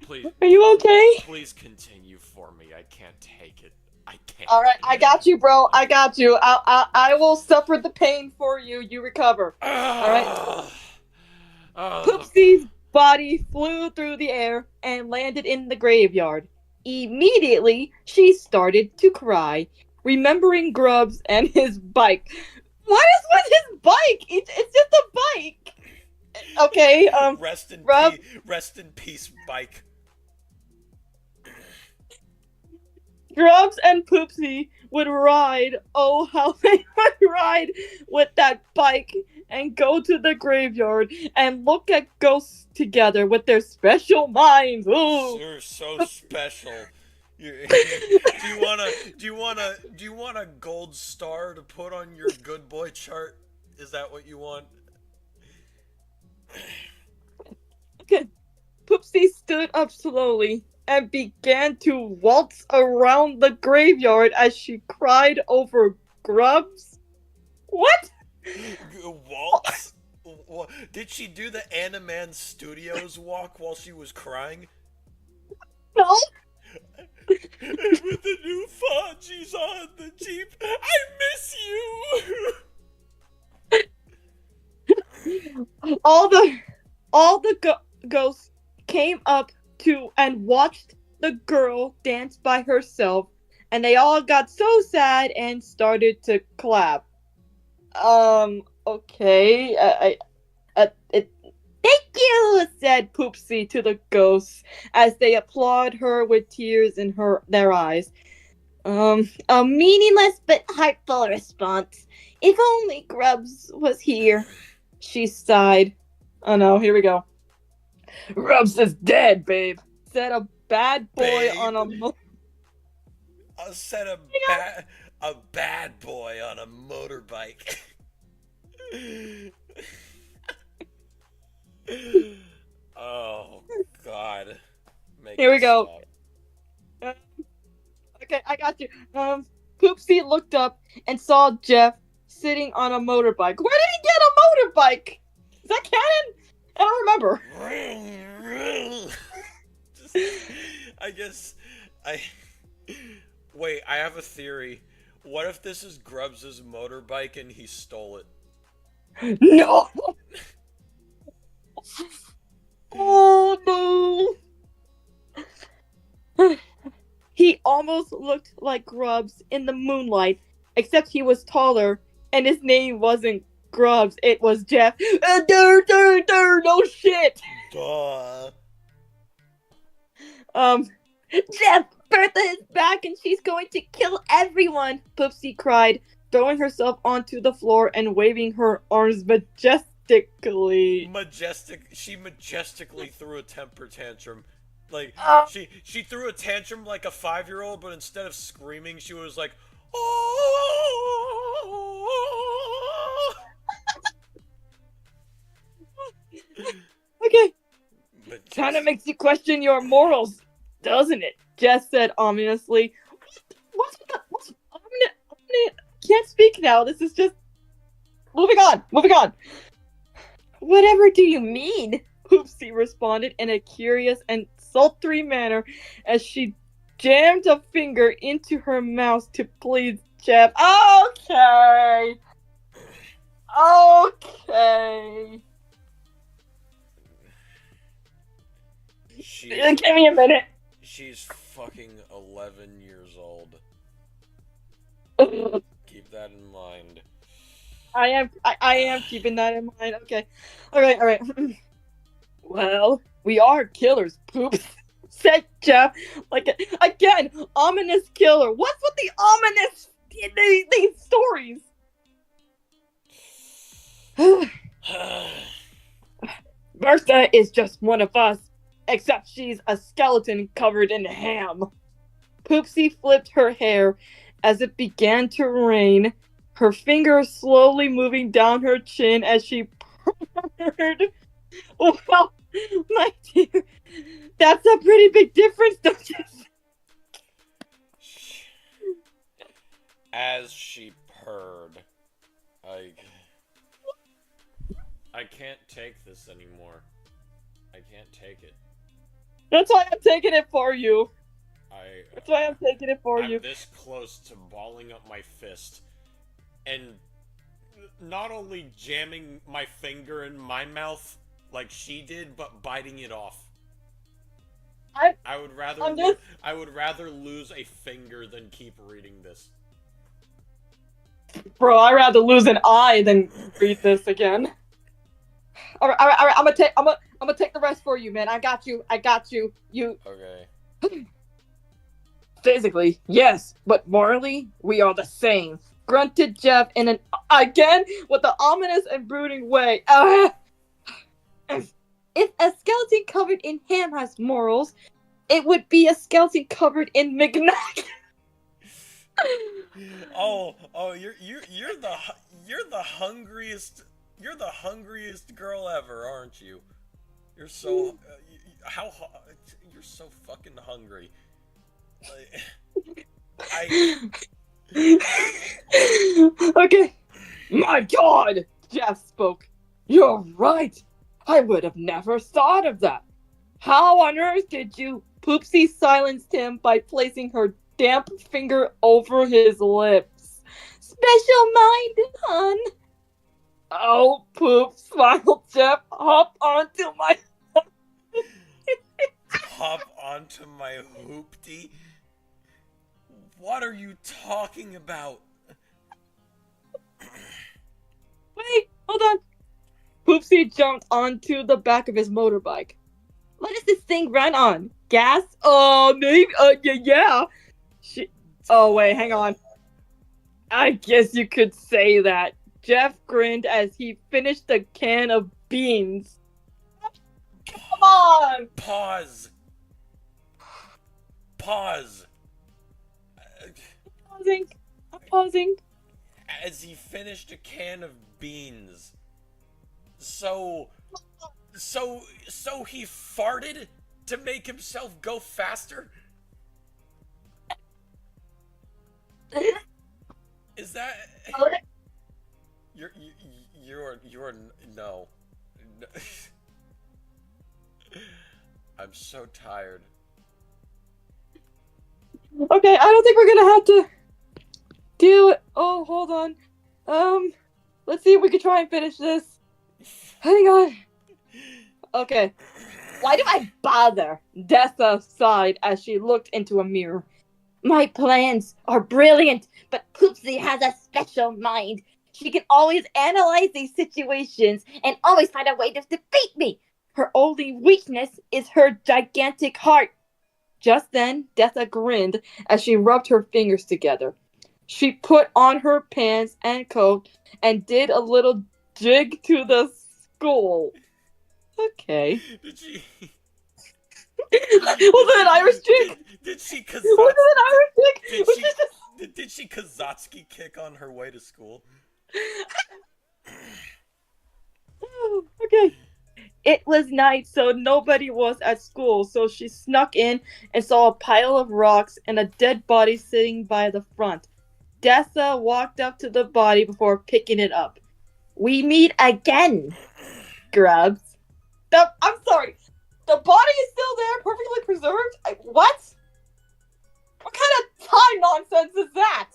Please. Are you okay? Please continue for me. I can't take it. I can't. All right, I got you, bro. I got you. I will suffer the pain for you. You recover. All right. Poopsy's body flew through the air and landed in the graveyard. Immediately, she started to cry, remembering Grubbs and his bike. What is with his bike? It's just a bike. Okay. Rest in peace, bike. Grubbs and Poopsy would ride. Oh, how they would ride with that bike and go to the graveyard and look at ghosts together with their special minds. Ooh. You're so special. Do you want a gold star to put on your good boy chart? Is that what you want? Okay. Poopsy stood up slowly and began to waltz around the graveyard as she cried over Grubbs. What? Waltz? Did she do the Animan Studios walk while she was crying? No. With the new Fongies on the Jeep, I miss you. All the ghosts came up to and watched the girl dance by herself, and they all got so sad and started to clap. Okay. Thank you, said Poopsy to the ghosts as they applauded her with tears in their eyes. A meaningless but heartful response. If only Grubbs was here, she sighed. Oh no, here we go. Grubbs is dead, babe, said a bad boy on a... Said a bad boy on a motorbike. Oh, God. Here we go. Okay, I got you. Poopsy looked up and saw Jeff sitting on a motorbike. Where did he get a motorbike? Is that canon? I don't remember. Wait, I have a theory. What if this is Grubbs' motorbike and he stole it? No! Oh no! He almost looked like Grubbs in the moonlight, except he was taller, and his name wasn't Grubbs, it was Jeff. No shit! Duh. Jeff, Bertha is back and she's going to kill everyone, Poopsy cried, throwing herself onto the floor and waving her arms majestically. She majestically threw a temper tantrum. Like, she threw a tantrum like a 5-year-old, but instead of screaming, she was like, oh! Okay. Kinda makes you question your morals, doesn't it? Jess said ominously. What's I can't speak now. This is just... Moving on. Whatever do you mean? Poopsy responded in a curious and sultry manner as she jammed a finger into her mouth to please Jeff. Okay. Okay. She's Give me a minute. she's fucking 11 years old. Keep that in mind. I am keeping that in mind. Okay. Alright, alright. Well, we are killers, Poops, said Jeff. Like, again, ominous killer. What's with the ominous these stories? Bertha is just one of us, except she's a skeleton covered in ham. Poopsy flipped her hair as it began to rain, her fingers slowly moving down her chin as she purred. Well, my dear, that's a pretty big difference, don't you think? As she purred, I can't take this anymore. I can't take it. That's why I'm taking it for you. That's why I'm taking it for you. I'm this close to balling up my fist and not only jamming my finger in my mouth like she did, but biting it off. I would rather lose a finger than keep reading this. Bro, I'd rather lose an eye than read this again. Alright, I'm gonna take the rest for you, man. I got you. You. Okay. Physically, yes, but morally, we are the same. Grunted Jeff in an again with the ominous and brooding way. If a skeleton covered in ham has morals, it would be a skeleton covered in McNack. You're the hungriest girl ever, aren't you? You're so you're so fucking hungry. Okay. My God, Jeff spoke. You're right. I would have never thought of that. How on earth did you? Poopsy silenced him by placing her damp finger over his lips. Special mind, hon. Oh, Poop, smiled Jeff. Hop onto my hoopty? What are you talking about? Wait, hold on. Poopsy jumped onto the back of his motorbike. What does this thing run on? Gas? Maybe. Yeah. Oh, wait, hang on. I guess you could say that. Jeff grinned as he finished a can of beans. Come on! Pause. I'm pausing. As he finished a can of beans. So he farted to make himself go faster? Is that... You're no. I'm so tired. Okay, I don't think we're gonna have to do it. Oh, hold on. Let's see if we can try and finish this. Hang on. Okay. Why do I bother? Dessa sighed as she looked into a mirror. My plans are brilliant, but Poopsy has a special mind. She can always analyze these situations and always find a way to defeat me. Her only weakness is her gigantic heart. Just then, Dessa grinned as she rubbed her fingers together. She put on her pants and coat and did a little jig to the skull. Okay. Did she... Was it an Irish jig? Did she Kazatsky... Was it an Irish jig? Did she Kazatsky kick on her way to school? Okay. It was night, so nobody was at school, so she snuck in and saw a pile of rocks and a dead body sitting by the front. Dessa walked up to the body before picking it up. We meet again, Grubs. I'm sorry. The body is still there, perfectly preserved? What? What kind of time nonsense is that?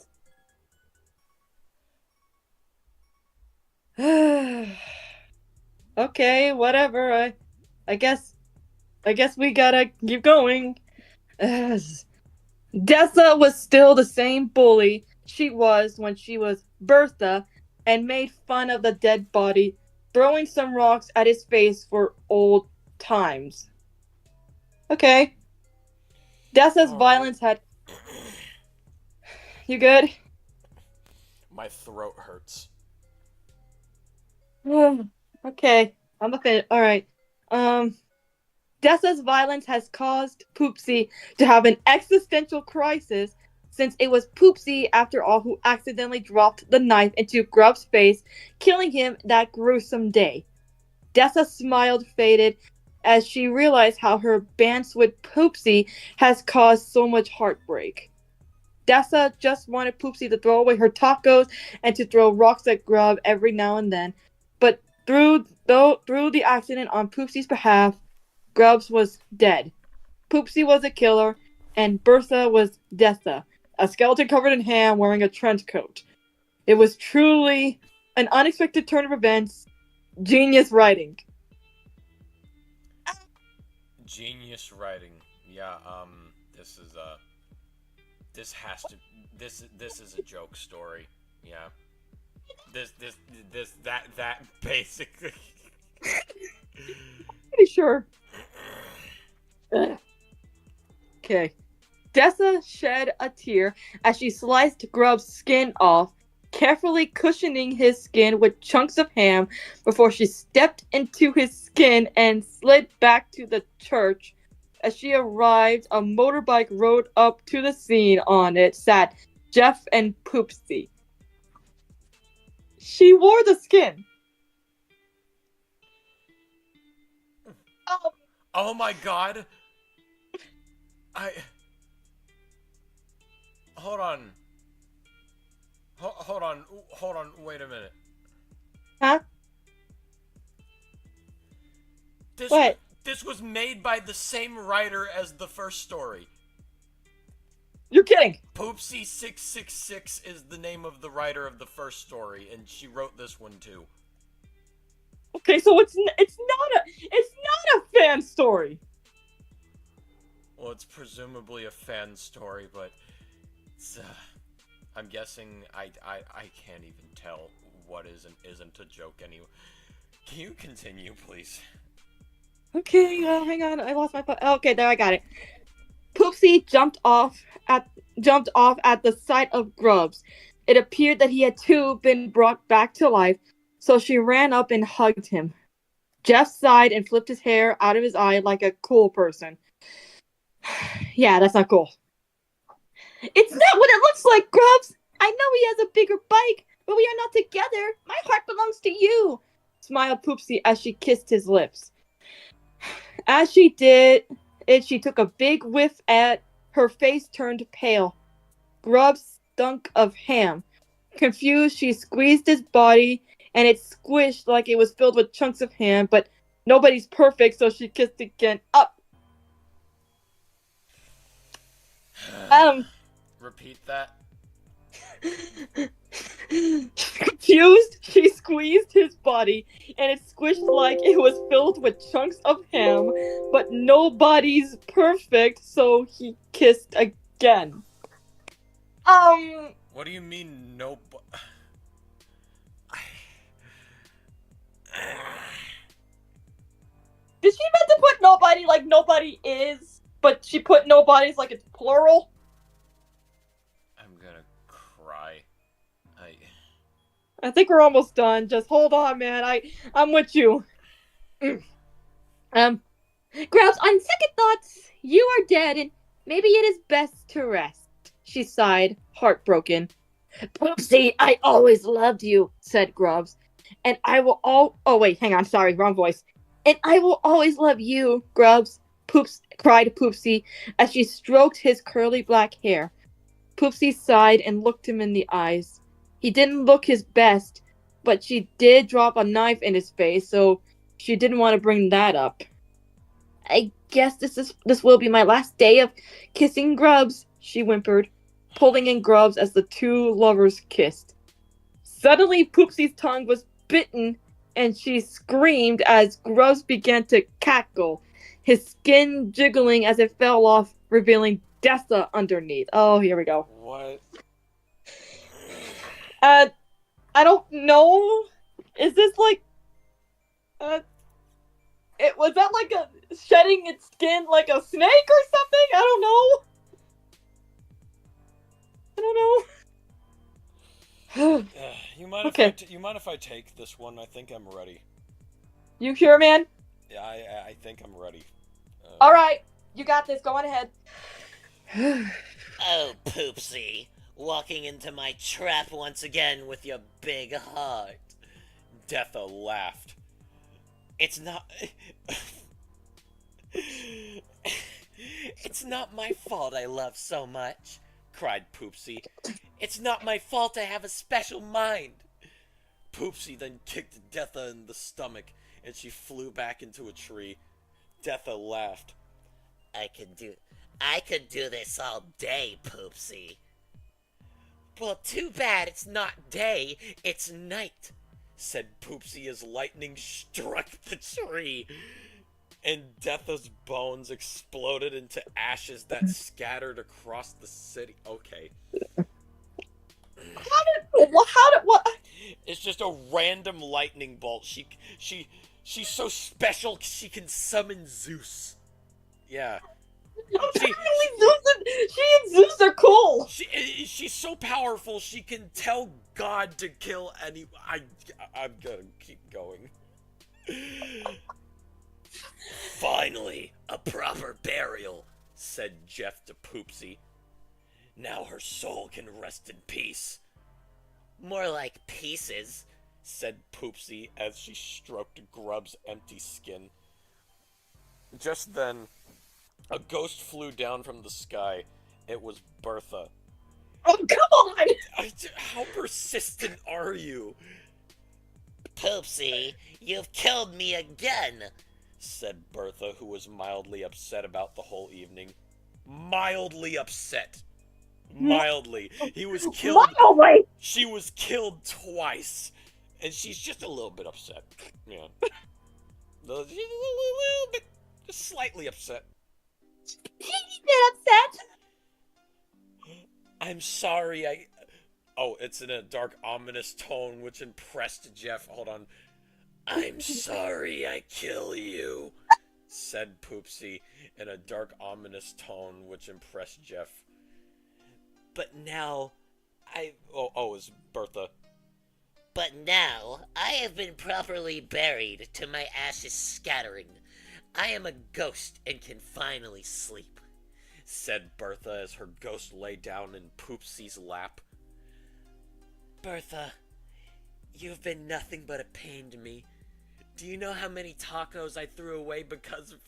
Okay, whatever. I guess we gotta keep going. Dessa was still the same bully she was when she was Bertha and made fun of the dead body, throwing some rocks at his face for old times. Okay. Dessa's All right. violence had. You good? My throat hurts. Okay. I'm a fin. Alright. Um. Dessa's violence has caused Poopsy to have an existential crisis since it was Poopsy, after all, who accidentally dropped the knife into Grub's face, killing him that gruesome day. Dessa smiled faded as she realized how her bands with Poopsy has caused so much heartbreak. Dessa just wanted Poopsy to throw away her tacos and to throw rocks at Grub every now and then, but through the accident on Poopsy's behalf, Grubs was dead. Poopsy was a killer, and Bertha was Dessa, a skeleton covered in ham wearing a trench coat. It was truly an unexpected turn of events. Genius writing. Genius writing. Yeah, this is this has to this is a joke story. Yeah. That basically. Pretty sure. Okay. Dessa shed a tear as she sliced Grub's skin off, carefully cushioning his skin with chunks of ham before she stepped into his skin and slid back to the church. As she arrived, a motorbike rode up to the scene. On it sat Jeff and Poopsy. She wore the skin. Oh my god. Hold on. Hold on, wait a minute. Huh? This What? This was made by the same writer as the first story. You're kidding. Poopsy666 is the name of the writer of the first story, and she wrote this one too. Okay, so it's not a fan story. Well, it's presumably a fan story, but it's, I'm guessing I can't even tell what is and isn't a joke anyway. Can you continue, please? Okay, hang on. I lost my phone. Okay, there, I got it. Poopsy jumped off at the sight of Grubs. It appeared that he had too been brought back to life, so she ran up and hugged him. Jeff sighed and flipped his hair out of his eye like a cool person. Yeah, that's not cool. It's not what it looks like, Grubs! I know he has a bigger bike, but we are not together. My heart belongs to you, smiled Poopsy as she kissed his lips. As she did it, she took a big whiff at her face turned pale. Grubs stunk of ham. Confused, she squeezed his body, and it squished like it was filled with chunks of ham, but nobody's perfect, so she kissed again. Up! Repeat that. Confused, she squeezed his body, and it squished like it was filled with chunks of ham, but nobody's perfect, so he kissed again. What do you mean, no? Did she meant to put nobody like nobody is, but she put nobody's like it's plural? I'm gonna cry. I think we're almost done. Just hold on, man. I'm with you. Grabs, on second thoughts, you are dead, and maybe it is best to rest. She sighed, heartbroken. Poopsy, I always loved you, said Grubs. And I will oh wait, hang on, sorry, wrong voice. And I will always love you, Grubs, cried Poopsy as she stroked his curly black hair. Poopsy sighed and looked him in the eyes. He didn't look his best, but she did drop a knife in his face, so she didn't want to bring that up. I guess this will be my last day of kissing Grubs, she whimpered, pulling in Grubs as the two lovers kissed. Suddenly, Poopsy's tongue was bitten, and she screamed as Grubs began to cackle, his skin jiggling as it fell off, revealing Dessa underneath. Oh, here we go. What? I don't know. Is this like, it was that like a shedding its skin like a snake or something? I don't know. You mind Okay. if you mind if I take this one? I think I'm ready. You sure, man? Yeah, I think I'm ready. All right, you got this. Go on ahead. Oh, Poopsy, walking into my trap once again with your big heart. Detha laughed. It's not... It's not my fault I love so much, cried Poopsy. It's not my fault I have a special mind. Poopsy then kicked Detha in the stomach, and she flew back into a tree. Detha laughed. I could do this all day, Poopsy. Well, too bad it's not day, it's night, said Poopsy as lightning struck the tree, and Detha's bones exploded into ashes that scattered across the city. Okay. What? It's just a random lightning bolt. She's so special she can summon Zeus. Yeah. She and Zeus are cool. She's so powerful she can tell God to kill any. I'm gonna keep going. Finally, a proper burial, said Jeff to Poopsy. Now her soul can rest in peace. More like pieces, said Poopsy as she stroked Grub's empty skin. Just then, a ghost flew down from the sky. It was Bertha. Oh, come on! How persistent are you? Poopsy, you've killed me again, said Bertha, who was mildly upset about the whole evening. Mildly upset. Mildly. He was killed. Mildly? She was killed twice. And she's just a little bit upset. Yeah. A little bit. Just slightly upset. He's not upset. I'm sorry, Oh, it's in a dark, ominous tone, which impressed Jeff. Hold on. I'm sorry I kill you, said Poopsy in a dark, ominous tone, which impressed Jeff. But now, it's Bertha. But now, I have been properly buried to my ashes scattering. I am a ghost and can finally sleep, said Bertha as her ghost lay down in Poopsy's lap. Bertha, you've been nothing but a pain to me. Do you know how many tacos I threw away because of...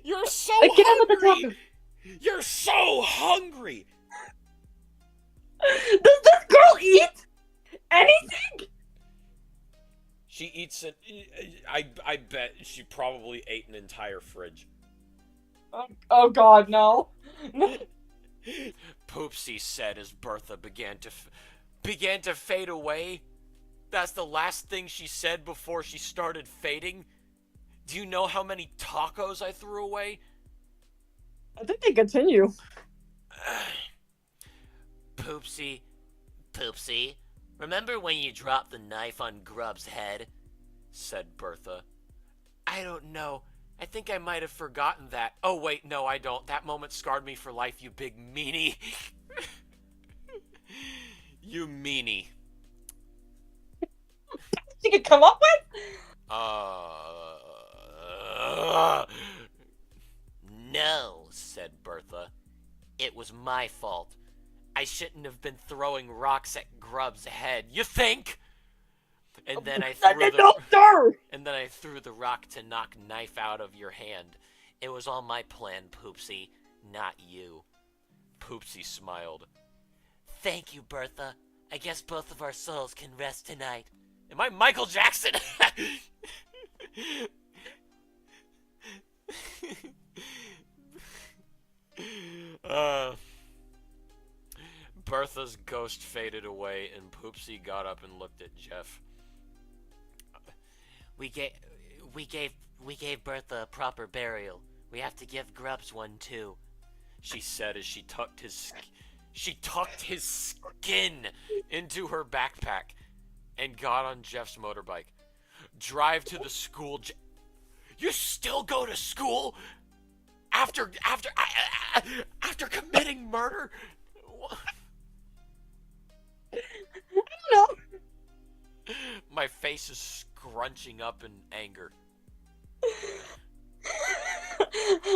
You're so Get on with the hungry! You're so hungry! Does this girl eat anything? She eats it. I bet she probably ate an entire fridge. Oh God, no. Poopsy said as Bertha began to fade away. That's the last thing she said before she started fading. Do you know how many tacos I threw away? I think they continue. Poopsy, remember when you dropped the knife on Grub's head? Said Bertha. I don't know. I think I might have forgotten that. Oh, wait, no, I don't. That moment scarred me for life, you big meanie. You meanie. She could come up with? No, said Bertha. It was my fault. I shouldn't have been throwing rocks at Grub's head. You think? And then I threw the rock to knock knife out of your hand. It was all my plan, Poopsy, not you. Poopsy smiled. Thank you, Bertha. I guess both of our souls can rest tonight. Am I Michael Jackson? Uh, Bertha's ghost faded away, and Poopsie got up and looked at Jeff. We gave, we gave, we gave Bertha a proper burial. We have to give Grubs one too, she said as she tucked his skin into her backpack and got on Jeff's motorbike. Drive to the school. You still go to school after committing murder? I don't know. My face is scrunching up in anger.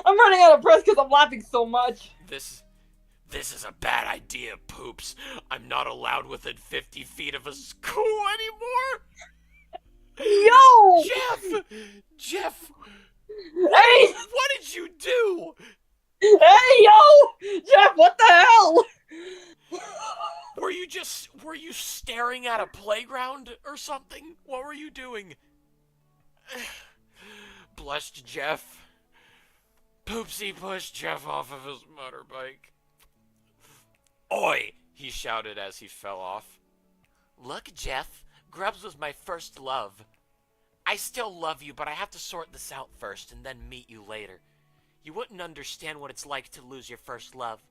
I'm running out of breath because I'm laughing so much. This is a bad idea, Poops. I'm not allowed within 50 feet of a school anymore. Yo! Jeff! Hey! What did you do? Hey, yo! Jeff, what the hell? Were you staring at a playground or something? What were you doing? Blessed Jeff. Poopsy pushed Jeff off of his motorbike. Oi! He shouted as he fell off. Look, Jeff. Grubs was my first love. I still love you, but I have to sort this out first and then meet you later. You wouldn't understand what it's like to lose your first love,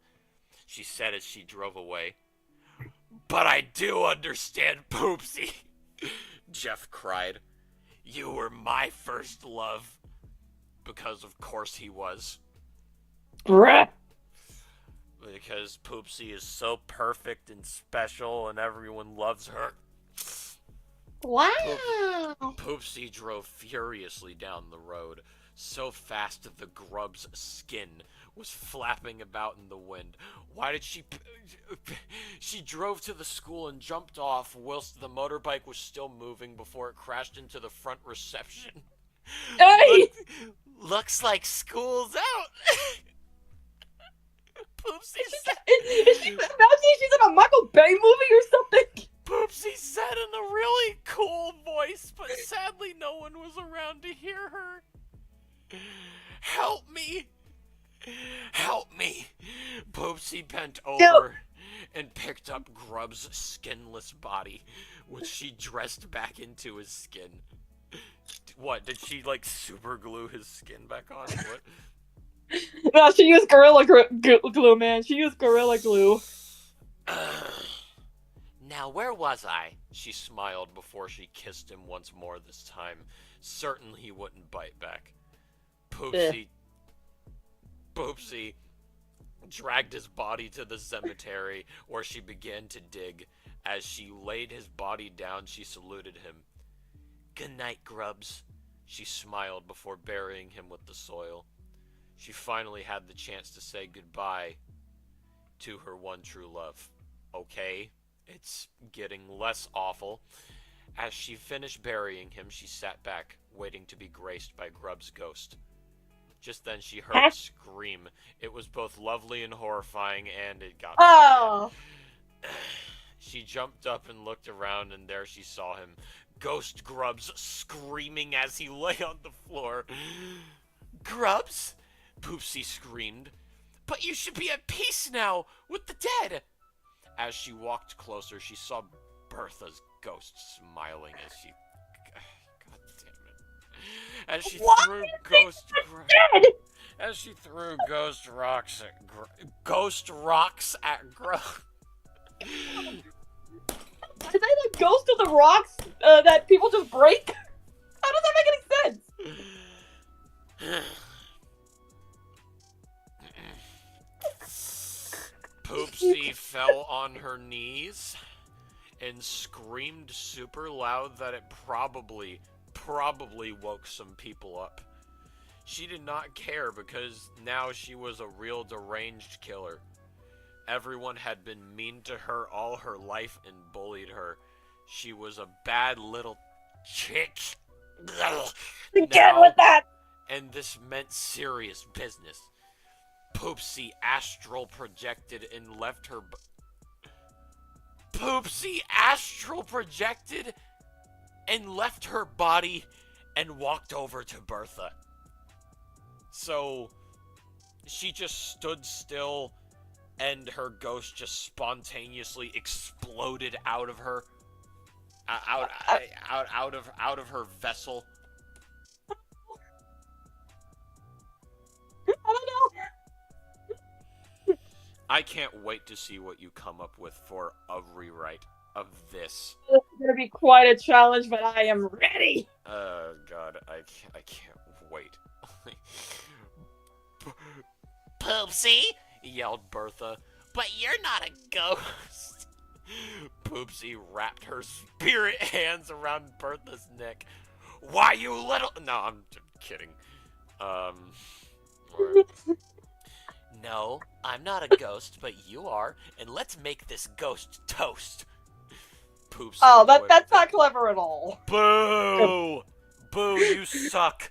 she said as she drove away. But I do understand, Poopsy, Jeff cried. You were my first love. Because of course he was. Bruh. Because Poopsy is so perfect and special and everyone loves her. Wow. Poopsy drove furiously down the road, so fast that the grub's skin was flapping about in the wind. Why did she... She drove to the school and jumped off whilst the motorbike was still moving before it crashed into the front reception. Hey! Looks like school's out. Poopsy said... Is she imagining she's in a Michael Bay movie or something? Poopsy said in a really cool voice, but sadly no one was around to hear her. Help me! Help me! Poopsy bent over and picked up Grub's skinless body, which she dressed back into his skin. What, did she, like, super glue his skin back on? What? No, she used Gorilla Glue, man. She used Gorilla Glue. Now, where was I? She smiled before she kissed him once more this time, certain he wouldn't bite back. Poopsy dragged his body to the cemetery, where she began to dig. As she laid his body down, she saluted him. Good night, Grubs. She smiled before burying him with the soil. She finally had the chance to say goodbye to her one true love. Okay, it's getting less awful. As she finished burying him, she sat back, waiting to be graced by Grub's ghost. Just then she heard a scream. It was both lovely and horrifying, and it got Oh. She jumped up and looked around, and there she saw him. Ghost Grubs screaming as he lay on the floor. Grubs? Poopsy screamed. But you should be at peace now with the dead. As she walked closer, she saw Bertha's ghost smiling as she... God damn it. As she threw ghost rocks at Grubs. Is that the ghost of the rocks that people just break? How does that make any sense? Poopsy fell on her knees and screamed super loud that it probably woke some people up. She did not care because now she was a real deranged killer. Everyone had been mean to her all her life and bullied her. She was a bad little chick. Again with that! And this meant serious business. Poopsy astral projected and left her... Poopsy astral projected and left her body and walked over to Bertha. So, she just stood still and her ghost just spontaneously exploded out of her, out of her vessel. I don't know. I can't wait to see what you come up with for a rewrite of this. It's gonna be quite a challenge, but I am ready. God, I can't wait. Poopsy? Yelled Bertha. But you're not a ghost. Poopsy wrapped her spirit hands around Bertha's neck. Why, you little... No, I'm kidding. Or- No, I'm not a ghost, but you are, and let's make this ghost toast. Poopsy Oh, whipped- that's not clever at all. Boo! Boo, you suck!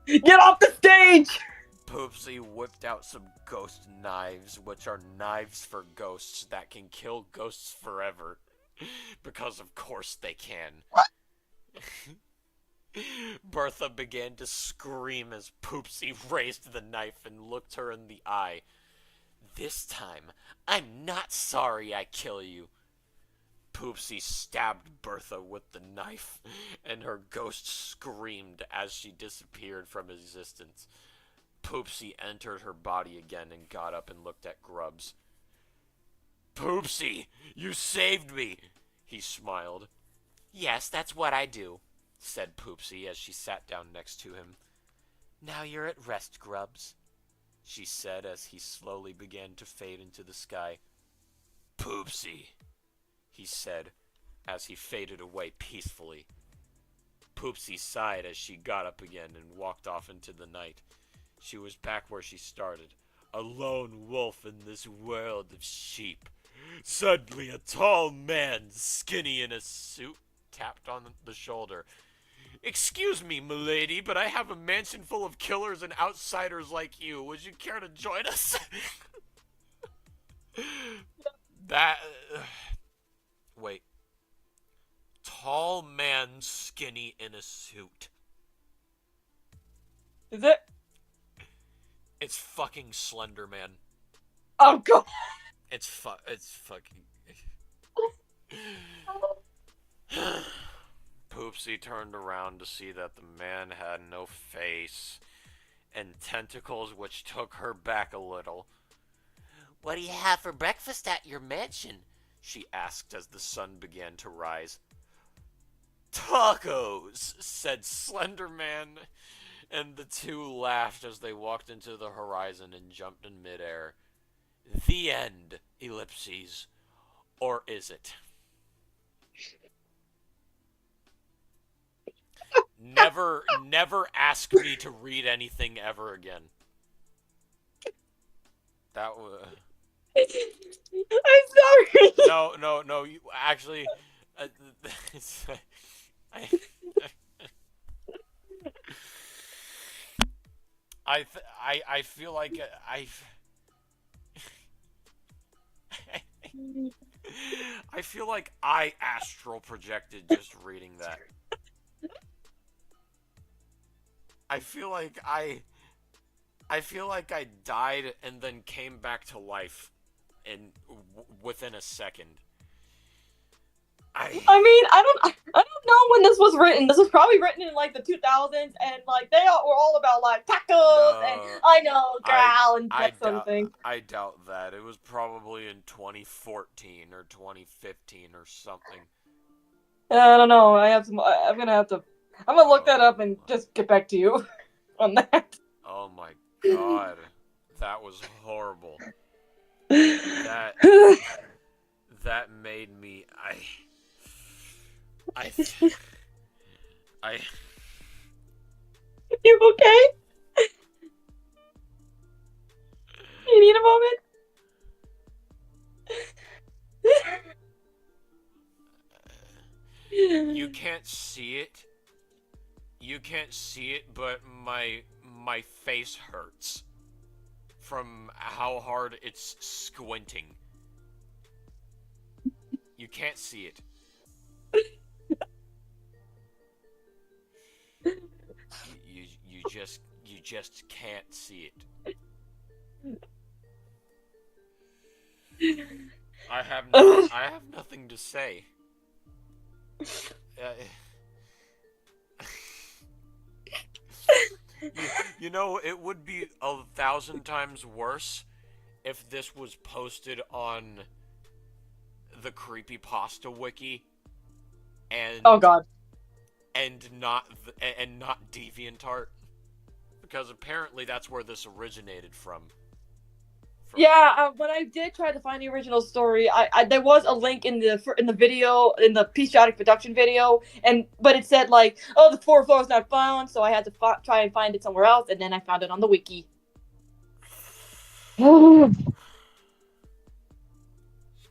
Get off the stage! Poopsy whipped out some ghost knives, which are knives for ghosts that can kill ghosts forever. Because of course they can. Bertha began to scream as Poopsy raised the knife and looked her in the eye. This time, I'm not sorry I kill you. Poopsy stabbed Bertha with the knife, and her ghost screamed as she disappeared from existence. Poopsy entered her body again and got up and looked at Grubs. Poopsy, you saved me, he smiled. Yes, that's what I do. Said Poopsy as she sat down next to him. Now you're at rest, Grubs. She said as he slowly began to fade into the sky. Poopsy, he said as he faded away peacefully. Poopsy sighed as she got up again and walked off into the night. She was back where she started, a lone wolf in this world of sheep. Suddenly a tall man, skinny in a suit, tapped on the shoulder. Excuse me, milady, but I have a mansion full of killers and outsiders like you. Would you care to join us? That... Wait. Tall man, skinny in a suit. Is it? It's fucking Slender Man. Oh god. It's fucking... Poopsy turned around to see that the man had no face and tentacles which took her back a little. What do you have for breakfast at your mansion? She asked as the sun began to rise. Tacos, said Slender Man, and the two laughed as they walked into the horizon and jumped in midair. The end, ellipses. Or is it? Never ask me to read anything ever again. That was... I'm sorry. No, you actually... I feel like I feel like I astral projected just reading that. I feel like I died and then came back to life in within a second. I mean, I don't know when this was written. This was probably written in like the 2000s, and like they all were all about like tacos and I know growl and that sort of thing. I doubt that. It was probably in 2014 or 2015 or something. I don't know. I'm gonna look that up and just get back to you on that. Oh my god. That was horrible. That made me You okay? You need a moment? You can't see it. You can't see it, but my face hurts from how hard it's squinting. You can't see it. You just can't see it. I have nothing to say. Uh, you know, it would be 1,000 times worse if this was posted on the Creepypasta wiki and Oh god. not DeviantArt, because apparently that's where this originated from. Yeah, when I did try to find the original story, I there was a link in the video, in the periodic production video, but it said like, oh, the fourth floor is not found, so I had to try and find it somewhere else, and then I found it on the wiki.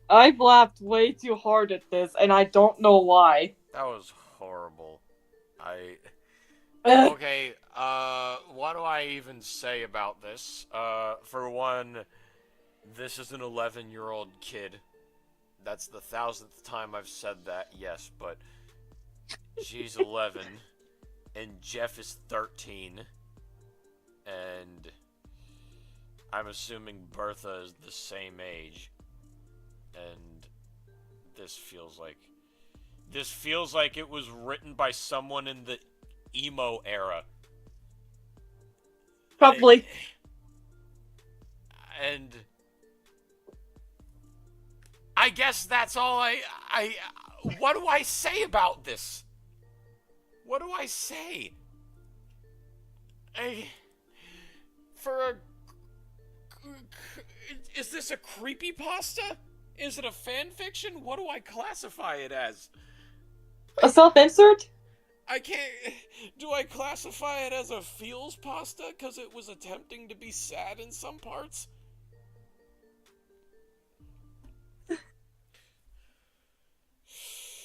I've laughed way too hard at this, and I don't know why. That was horrible. Ugh. Okay, what do I even say about this? For one, this is an 11-year-old kid. That's the 1,000th time I've said that, yes, but she's 11, and Jeff is 13, and I'm assuming Bertha is the same age, and this feels like it was written by someone in the emo era. Probably. And I guess that's all what do I say about this? What do I say? Is this a creepypasta? Is it a fan fiction? What do I classify it as? A self-insert? I can't. Do I classify it as a feels pasta because it was attempting to be sad in some parts?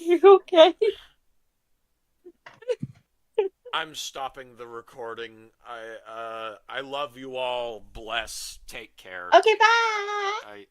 You okay? I'm stopping the recording. I love you all. Bless. Take care. Okay, bye! I